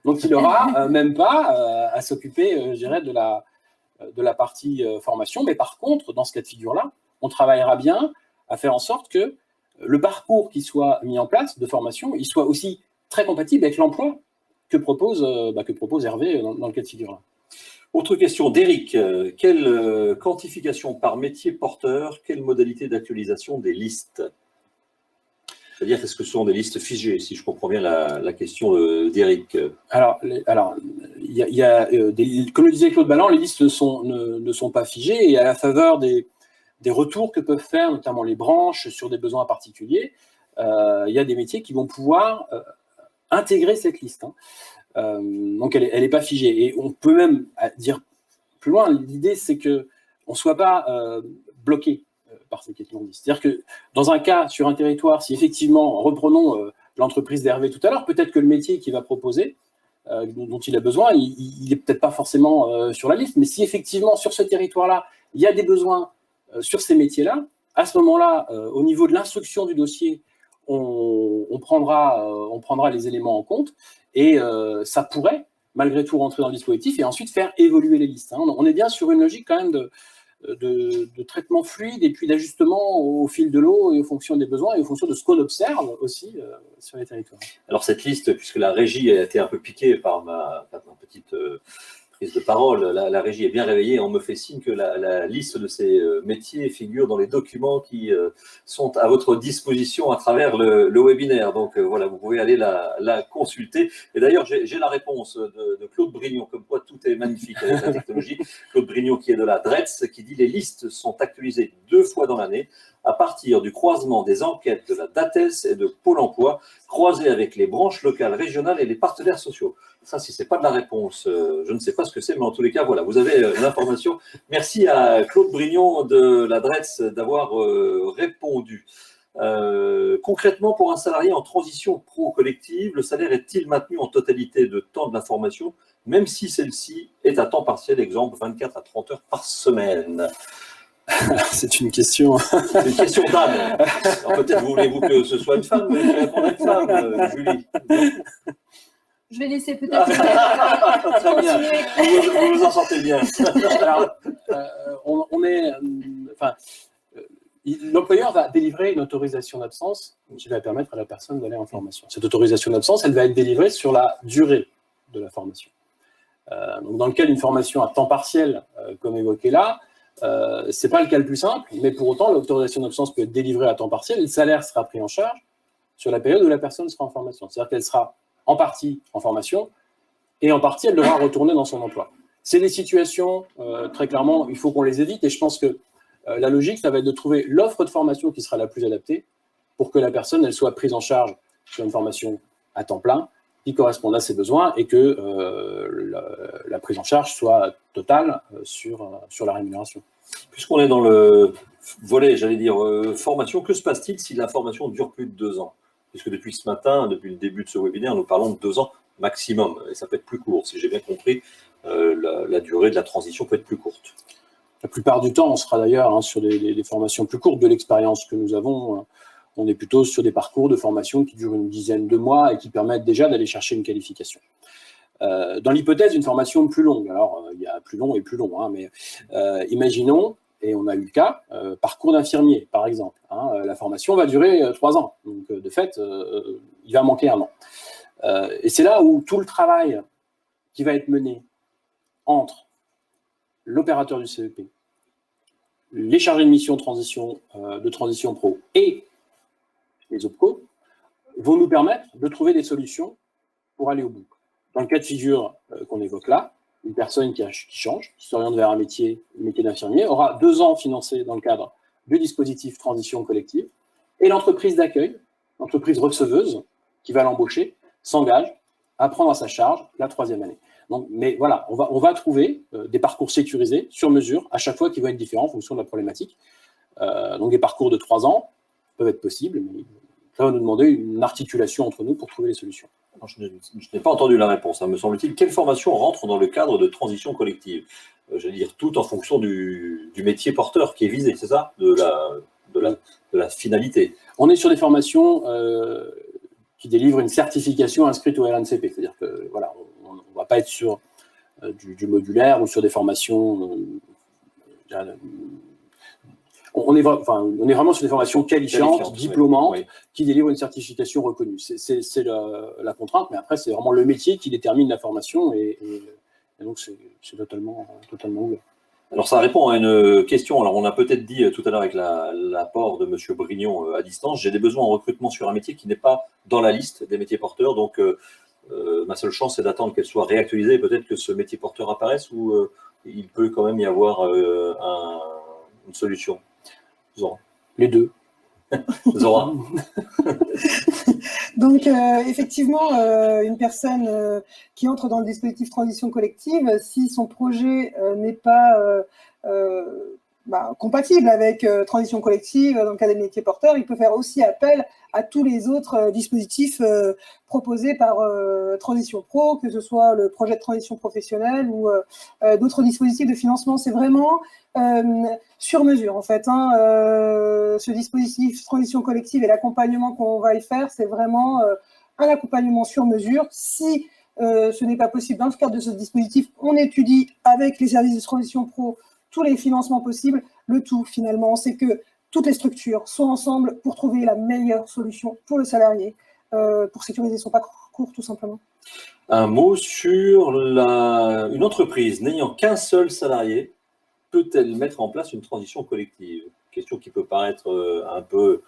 Donc, il n'aura même pas à s'occuper, je dirais, de la partie formation. Mais par contre, dans ce cas de figure-là, on travaillera bien à faire en sorte que le parcours qui soit mis en place de formation, il soit aussi très compatible avec l'emploi que propose Hervé dans le cas de figure-là. Autre question d'Éric. Quelle quantification par métier porteur, quelle modalité d'actualisation des listes? C'est-à-dire, est-ce que ce sont des listes figées, si je comprends bien la question d'Éric? Alors, comme le disait Claude Balland, les listes ne sont pas figées, et à la faveur des retours que peuvent faire notamment les branches sur des besoins particuliers, il y a des métiers qui vont pouvoir intégrer cette liste. Donc, elle n'est pas figée. Et on peut même dire plus loin, l'idée, c'est qu'on ne soit pas bloqué par ces questions de liste. C'est-à-dire que dans un cas, sur un territoire, si effectivement, reprenons l'entreprise d'Hervé tout à l'heure, peut-être que le métier qu'il va proposer, dont il a besoin, il n'est peut-être pas forcément sur la liste, mais si effectivement, sur ce territoire-là, il y a des besoins sur ces métiers-là, à ce moment-là, au niveau de l'instruction du dossier, on prendra les éléments en compte, et ça pourrait, malgré tout, rentrer dans le dispositif et ensuite faire évoluer les listes. On est bien sur une logique quand même de traitement fluide et puis d'ajustement au fil de l'eau et en fonction des besoins et en fonction de ce qu'on observe aussi sur les territoires. Alors cette liste, puisque la régie a été un peu piquée par ma petite prise de parole, la régie est bien réveillée. On me fait signe que la liste de ces métiers figure dans les documents qui sont à votre disposition à travers le webinaire. Donc voilà, vous pouvez aller la consulter. Et d'ailleurs, j'ai la réponse de Claude Brignon, comme quoi tout est magnifique avec la technologie. Claude Brignon, qui est de la DRETS, qui dit: les listes sont actualisées 2 fois dans l'année à partir du croisement des enquêtes de la DATES et de Pôle emploi, croisées avec les branches locales, régionales et les partenaires sociaux. Ça, si ce n'est pas de la réponse, je ne sais pas ce que c'est, mais en tous les cas, voilà, vous avez l'information. Merci à Claude Brignon de la DRETS d'avoir répondu. Concrètement, pour un salarié en transition pro-collective, le salaire est-il maintenu en totalité de temps de la formation, même si celle-ci est à temps partiel, exemple 24 à 30 heures par semaine? C'est une question. C'est une question d'âme. Peut-être voulez-vous que ce soit une femme qui réponde à une femme, Julie? Je vais laisser peut-être Très bien. continuer. Vous vous en sortez bien. Alors, l'employeur va délivrer une autorisation d'absence qui va permettre à la personne d'aller en formation. Cette autorisation d'absence, elle va être délivrée sur la durée de la formation. Donc dans le cas d'une formation à temps partiel, comme évoqué là, ce n'est pas le cas le plus simple, mais pour autant, l'autorisation d'absence peut être délivrée à temps partiel et le salaire sera pris en charge sur la période où la personne sera en formation. C'est-à-dire qu'elle sera en partie en formation et en partie, elle devra retourner dans son emploi. C'est des situations, très clairement, il faut qu'on les évite et je pense que la logique, ça va être de trouver l'offre de formation qui sera la plus adaptée pour que la personne elle soit prise en charge sur une formation à temps plein qui corresponde à ses besoins et que la prise en charge soit totale sur la rémunération. Puisqu'on est dans le volet, j'allais dire, formation, que se passe-t-il si la formation dure plus de 2 ans? Puisque depuis ce matin, depuis le début de ce webinaire, nous parlons de 2 ans maximum. Et ça peut être plus court. Si j'ai bien compris, la durée de la transition peut être plus courte. La plupart du temps, on sera d'ailleurs sur des formations plus courtes. De l'expérience que nous avons, on est plutôt sur des parcours de formation qui durent une dizaine de mois et qui permettent déjà d'aller chercher une qualification. Dans l'hypothèse d'une formation plus longue, alors il y a plus long et plus long, mais imaginons, et on a eu le cas, parcours d'infirmier, par exemple. La formation va durer 3 ans. Donc, de fait, il va manquer 1 an. Et c'est là où tout le travail qui va être mené entre l'opérateur du CEP, les chargés de mission de transition pro et les OPCO vont nous permettre de trouver des solutions pour aller au bout. Dans le cas de figure qu'on évoque là, une personne qui change, qui s'oriente vers un métier d'infirmier, aura 2 ans financés dans le cadre du dispositif transition collective, et l'entreprise d'accueil, l'entreprise receveuse qui va l'embaucher, s'engage à prendre à sa charge la 3e année. Donc, mais voilà, on va trouver des parcours sécurisés, sur mesure, à chaque fois qui vont être différents en fonction de la problématique. Donc des parcours de 3 ans peuvent être possibles, mais ça va nous demander une articulation entre nous pour trouver les solutions. Alors, je n'ai pas entendu la réponse, me semble-t-il. Quelle formation rentre dans le cadre de transition collective? J'allais dire tout en fonction du métier porteur qui est visé, c'est ça, de la finalité. On est sur des formations qui délivrent une certification inscrite au RNCP, c'est-à-dire que voilà, on ne va pas être sur du modulaire ou sur des formations. On est vraiment sur des formations qualifiantes, diplômantes, oui, qui délivrent une certification reconnue. C'est la contrainte, mais après, c'est vraiment le métier qui détermine la formation, et donc c'est totalement ouvert. Alors, ça répond à une question. Alors, on a peut-être dit tout à l'heure avec l'apport de M. Brignon à distance, j'ai des besoins en recrutement sur un métier qui n'est pas dans la liste des métiers porteurs. Donc, ma seule chance, c'est d'attendre qu'elle soit réactualisée et peut-être que ce métier porteur apparaisse ou il peut quand même y avoir une solution. Zora. Les deux. Zora. Donc, effectivement, une personne qui entre dans le dispositif transition collective, si son projet n'est pas compatible avec transition collective dans le cas des métiers porteurs, il peut faire aussi appel à tous les autres dispositifs proposés par Transition Pro, que ce soit le projet de transition professionnelle ou d'autres dispositifs de financement. C'est vraiment sur mesure, en fait. Ce dispositif transition collective et l'accompagnement qu'on va y faire, c'est vraiment un accompagnement sur mesure. Si ce n'est pas possible dans le cadre de ce dispositif, on étudie avec les services de Transition Pro tous les financements possibles. Le tout, finalement, c'est que toutes les structures soient ensemble pour trouver la meilleure solution pour le salarié, pour sécuriser son parcours, tout simplement. Un mot sur une entreprise n'ayant qu'un seul salarié, peut-elle mettre en place une transition collective? Question qui peut paraître un peu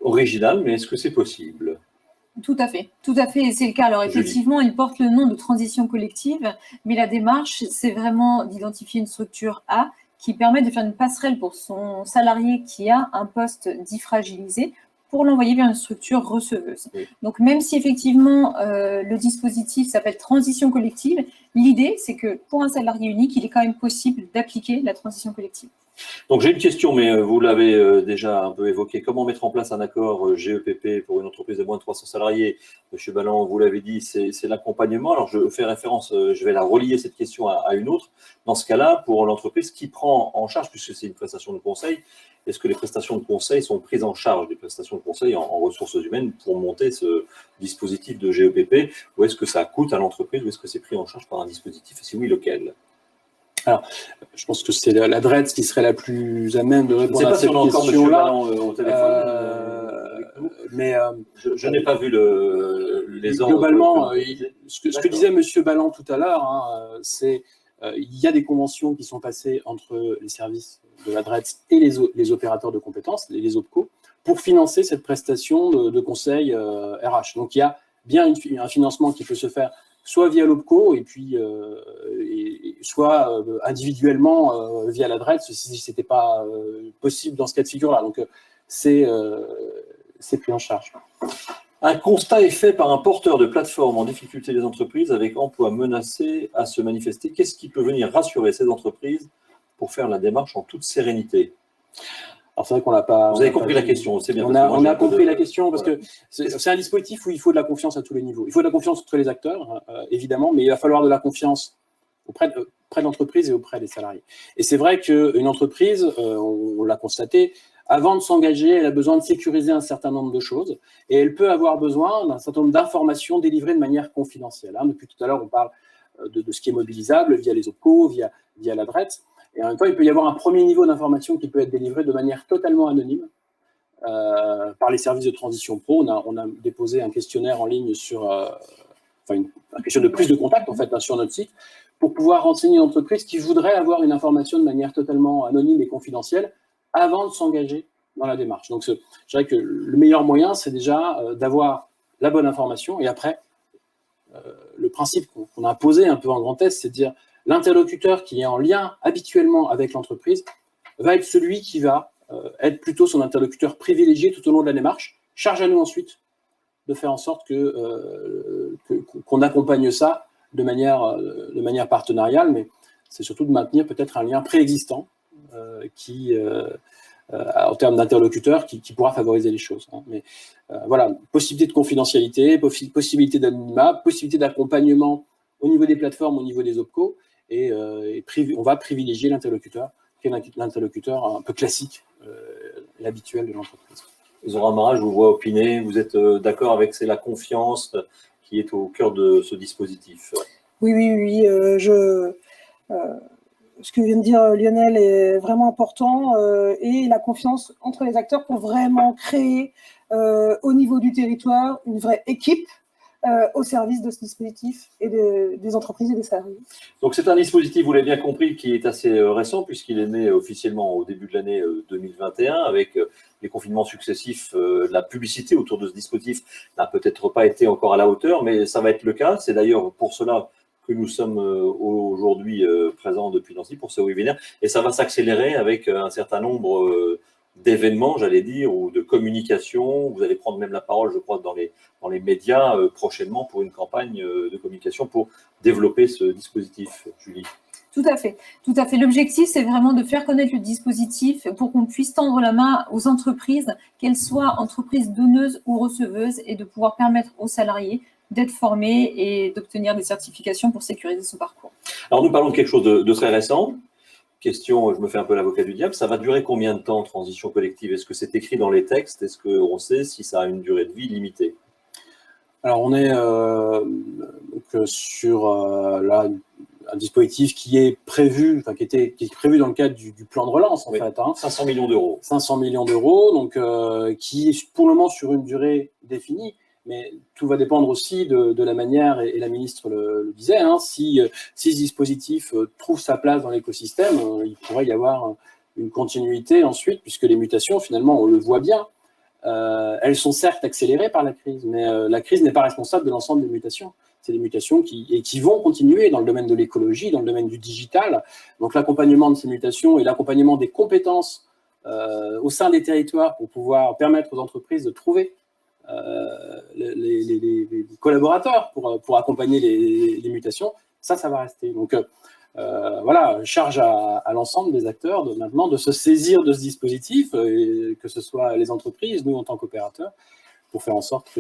originale, mais est-ce que c'est possible? Tout à fait, et c'est le cas. Alors effectivement, il porte le nom de transition collective, mais la démarche, c'est vraiment d'identifier une structure A qui permet de faire une passerelle pour son salarié qui a un poste dit fragilisé pour l'envoyer vers une structure receveuse. Oui. Donc même si effectivement le dispositif s'appelle transition collective, l'idée c'est que pour un salarié unique, il est quand même possible d'appliquer la transition collective. Donc j'ai une question, mais vous l'avez déjà un peu évoqué. Comment mettre en place un accord GEPP pour une entreprise de moins de 300 salariés? Monsieur Balland, vous l'avez dit, c'est l'accompagnement. Alors je fais référence, je vais la relier cette question à une autre. Dans ce cas-là, pour l'entreprise qui prend en charge, puisque c'est une prestation de conseil, est-ce que les prestations de conseil sont prises en charge, les prestations de conseil en ressources humaines pour monter ce dispositif de GEPP? Ou est-ce que ça coûte à l'entreprise ou est-ce que c'est pris en charge par un dispositif? Et si oui, lequel? Alors, je pense que c'est la DREETS qui serait la plus à même de répondre à cette question-là. Au téléphone, mais je n'ai pas vu les ordres. Globalement, ce que disait M. Balland tout à l'heure, c'est il y a des conventions qui sont passées entre les services de la DREETS et les opérateurs de compétences, les OPCO, pour financer cette prestation de conseil RH. Donc, il y a bien un financement qui peut se faire soit via l'OPCO et puis soit individuellement via la DREETS si ce n'était pas possible dans ce cas de figure-là. Donc, c'est pris en charge. Un constat est fait par un porteur de plateforme en difficulté des entreprises avec emploi menacé à se manifester. Qu'est-ce qui peut venir rassurer ces entreprises pour faire la démarche en toute sérénité? Alors c'est vrai qu'on n'a pas. Vous avez compris la question, c'est bien. On a compris la question parce que c'est un dispositif où il faut de la confiance à tous les niveaux. Il faut de la confiance entre les acteurs, évidemment, mais il va falloir de la confiance auprès de l'entreprise et auprès des salariés. Et c'est vrai qu'une entreprise, on l'a constaté, avant de s'engager, elle a besoin de sécuriser un certain nombre de choses et elle peut avoir besoin d'un certain nombre d'informations délivrées de manière confidentielle. Depuis tout à l'heure, on parle de ce qui est mobilisable via les OPCO, via la DREETS. Et en même temps, il peut y avoir un premier niveau d'information qui peut être délivré de manière totalement anonyme par les services de Transition Pro. On a déposé un questionnaire en ligne sur, un questionnaire de prise de contact en fait sur notre site pour pouvoir renseigner une entreprise qui voudrait avoir une information de manière totalement anonyme et confidentielle avant de s'engager dans la démarche. Donc, je dirais que le meilleur moyen, c'est déjà d'avoir la bonne information et après, le principe qu'on a posé un peu en grand test, c'est de dire l'interlocuteur qui est en lien habituellement avec l'entreprise va être celui qui va être plutôt son interlocuteur privilégié tout au long de la démarche. Charge à nous ensuite de faire en sorte qu'on accompagne ça de manière partenariale, mais c'est surtout de maintenir peut-être un lien préexistant en termes d'interlocuteur qui pourra favoriser les choses. Mais voilà, possibilité de confidentialité, possibilité d'anonymat, possibilité d'accompagnement au niveau des plateformes, au niveau des OPCO, et on va privilégier l'interlocuteur, qui est l'interlocuteur un peu classique, l'habituel de l'entreprise. Zora Mara, je vous vois opiner. Vous êtes d'accord avec la confiance qui est au cœur de ce dispositif? Oui. Ce que vient de dire Lionel est vraiment important et la confiance entre les acteurs pour vraiment créer au niveau du territoire une vraie équipe au service de ce dispositif et des entreprises et des salariés. Donc c'est un dispositif, vous l'avez bien compris, qui est assez récent puisqu'il est né officiellement au début de l'année 2021 avec les confinements successifs. La publicité autour de ce dispositif n'a peut-être pas été encore à la hauteur, mais ça va être le cas. C'est d'ailleurs pour cela que nous sommes aujourd'hui présents depuis Nancy pour ce webinaire et ça va s'accélérer avec un certain nombre d'événements, j'allais dire, ou de communication. Vous allez prendre même la parole, je crois, dans les médias prochainement pour une campagne de communication pour développer ce dispositif, Julie. Tout à fait, tout à fait. L'objectif, c'est vraiment de faire connaître le dispositif pour qu'on puisse tendre la main aux entreprises, qu'elles soient entreprises donneuses ou receveuses, et de pouvoir permettre aux salariés d'être formés et d'obtenir des certifications pour sécuriser ce parcours. Alors, nous parlons de quelque chose de très récent. Question, je me fais un peu l'avocat du diable, ça va durer combien de temps, transition collective? Est-ce que c'est écrit dans les textes? Est-ce qu'on sait si ça a une durée de vie limitée? Alors, on est sur un dispositif qui est prévu, qui est prévu dans le cadre du plan de relance, en fait. 500 millions d'euros. 500 millions d'euros, donc qui est pour le moment sur une durée définie. Mais tout va dépendre aussi de la manière, et la ministre le disait, si ce dispositif trouve sa place dans l'écosystème, il pourrait y avoir une continuité ensuite, puisque les mutations, finalement, on le voit bien, elles sont certes accélérées par la crise, mais la crise n'est pas responsable de l'ensemble des mutations. C'est des mutations qui vont continuer dans le domaine de l'écologie, dans le domaine du digital. Donc l'accompagnement de ces mutations et l'accompagnement des compétences au sein des territoires pour pouvoir permettre aux entreprises de trouver les collaborateurs pour accompagner les mutations, ça va rester. Donc voilà, charge à l'ensemble des acteurs maintenant de se saisir de ce dispositif, que ce soit les entreprises, nous en tant qu'opérateurs, pour faire en sorte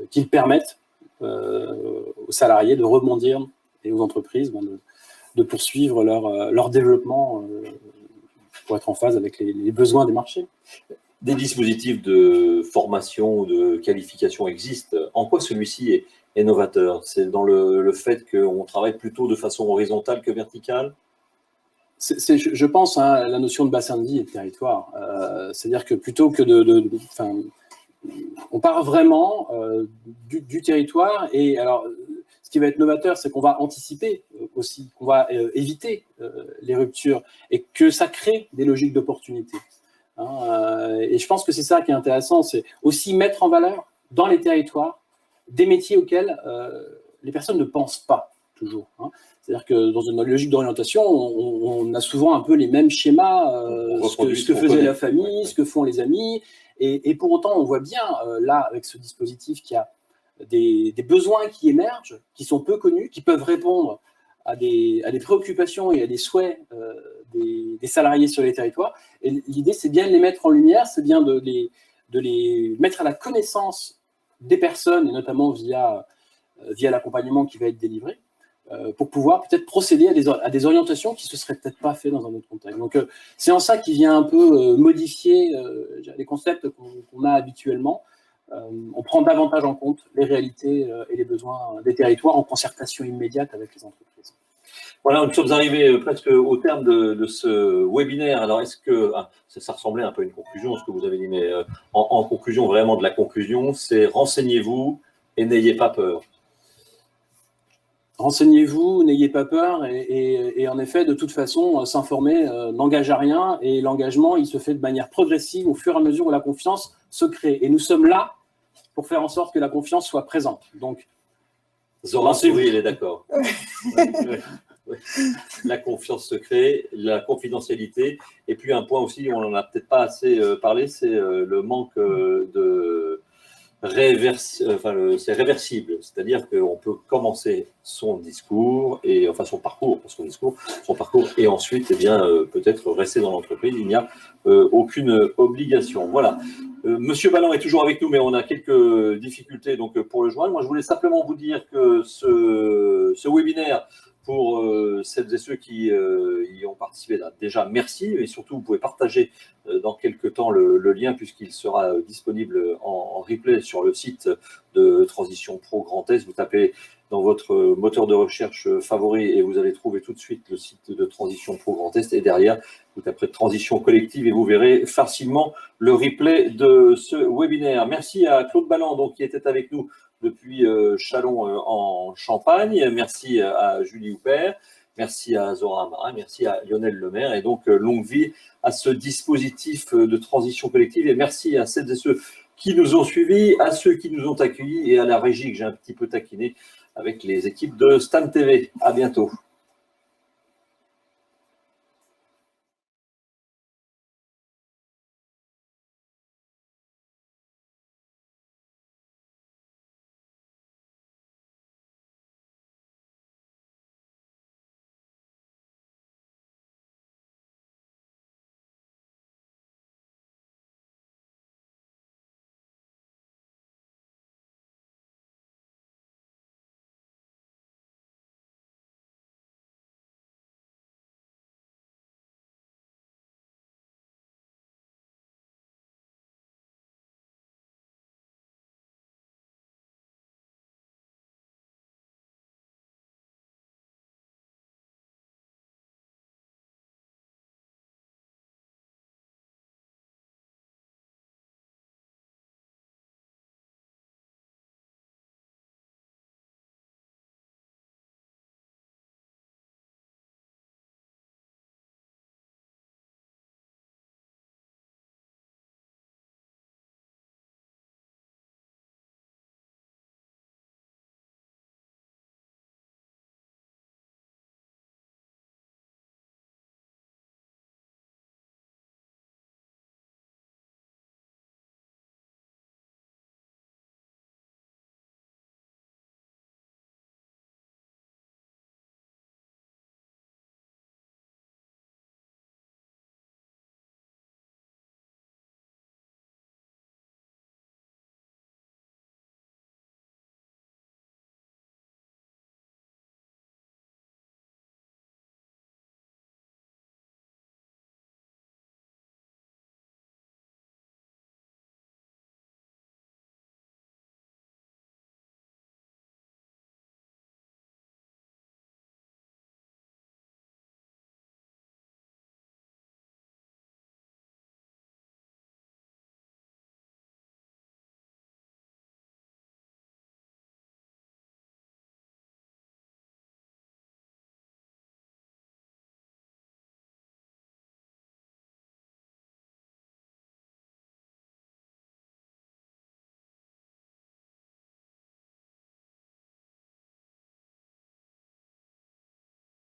qu'ils permettent aux salariés de rebondir et aux entreprises de poursuivre leur développement pour être en phase avec les besoins des marchés. Des dispositifs de formation ou de qualification existent. En quoi celui-ci est novateur? C'est dans le fait qu'on travaille plutôt de façon horizontale que verticale? Je pense à la notion de bassin de vie et de territoire. C'est-à-dire que plutôt que on part vraiment du territoire. Et alors, ce qui va être novateur, c'est qu'on va anticiper aussi, qu'on va éviter les ruptures et que ça crée des logiques d'opportunité. Et je pense que c'est ça qui est intéressant, c'est aussi mettre en valeur dans les territoires des métiers auxquels les personnes ne pensent pas toujours. C'est-à-dire que dans une logique d'orientation, on a souvent un peu les mêmes schémas, ce que faisait la famille, ce que font les amis, et pour autant on voit bien là avec ce dispositif qu'il y a des besoins qui émergent, qui sont peu connus, qui peuvent répondre à des préoccupations et à des souhaits des salariés sur les territoires. Et l'idée, c'est bien de les mettre en lumière, c'est bien de les mettre à la connaissance des personnes, et notamment via l'accompagnement qui va être délivré, pour pouvoir peut-être procéder à des orientations qui ne se seraient peut-être pas faites dans un autre contexte. Donc, c'est en ça qu'il vient un peu modifier les concepts qu'on a habituellement. On prend davantage en compte les réalités et les besoins des territoires en concertation immédiate avec les entreprises. Voilà, nous sommes arrivés presque au terme de ce webinaire. Alors, est-ce que ça ressemblait un peu à une conclusion, ce que vous avez dit, mais en conclusion, vraiment de la conclusion, c'est renseignez-vous et n'ayez pas peur. Renseignez-vous, n'ayez pas peur, et en effet, de toute façon, s'informer n'engage à rien, et l'engagement, il se fait de manière progressive au fur et à mesure où la confiance se crée. Et nous sommes là pour faire en sorte que la confiance soit présente. Donc, Zora sourit, il est d'accord. La confiance se crée, la confidentialité, et puis un point aussi, on n'en a peut-être pas assez parlé, c'est le manque de c'est réversible, c'est-à-dire qu'on peut commencer son discours, son parcours, et ensuite, peut-être rester dans l'entreprise, il n'y a aucune obligation. Voilà. Monsieur Balland est toujours avec nous, mais on a quelques difficultés donc, pour le joindre. Moi, je voulais simplement vous dire que ce webinaire, pour celles et ceux qui y ont participé, déjà merci, et surtout vous pouvez partager dans quelques temps le lien puisqu'il sera disponible en replay sur le site de Transition Pro Grand Est. Vous tapez dans votre moteur de recherche favori et vous allez trouver tout de suite le site de Transition Pro Grand Est, et derrière vous taperez Transition Collective et vous verrez facilement le replay de ce webinaire. Merci à Claude Balland donc, qui était avec nous depuis Châlons en Champagne. Merci à Julie Houpert, merci à Zora Amarin, merci à Lionel Lemaire. Et donc, longue vie à ce dispositif de transition collective. Et merci à celles et ceux qui nous ont suivis, à ceux qui nous ont accueillis et à la régie que j'ai un petit peu taquiné avec les équipes de Stan TV. À bientôt.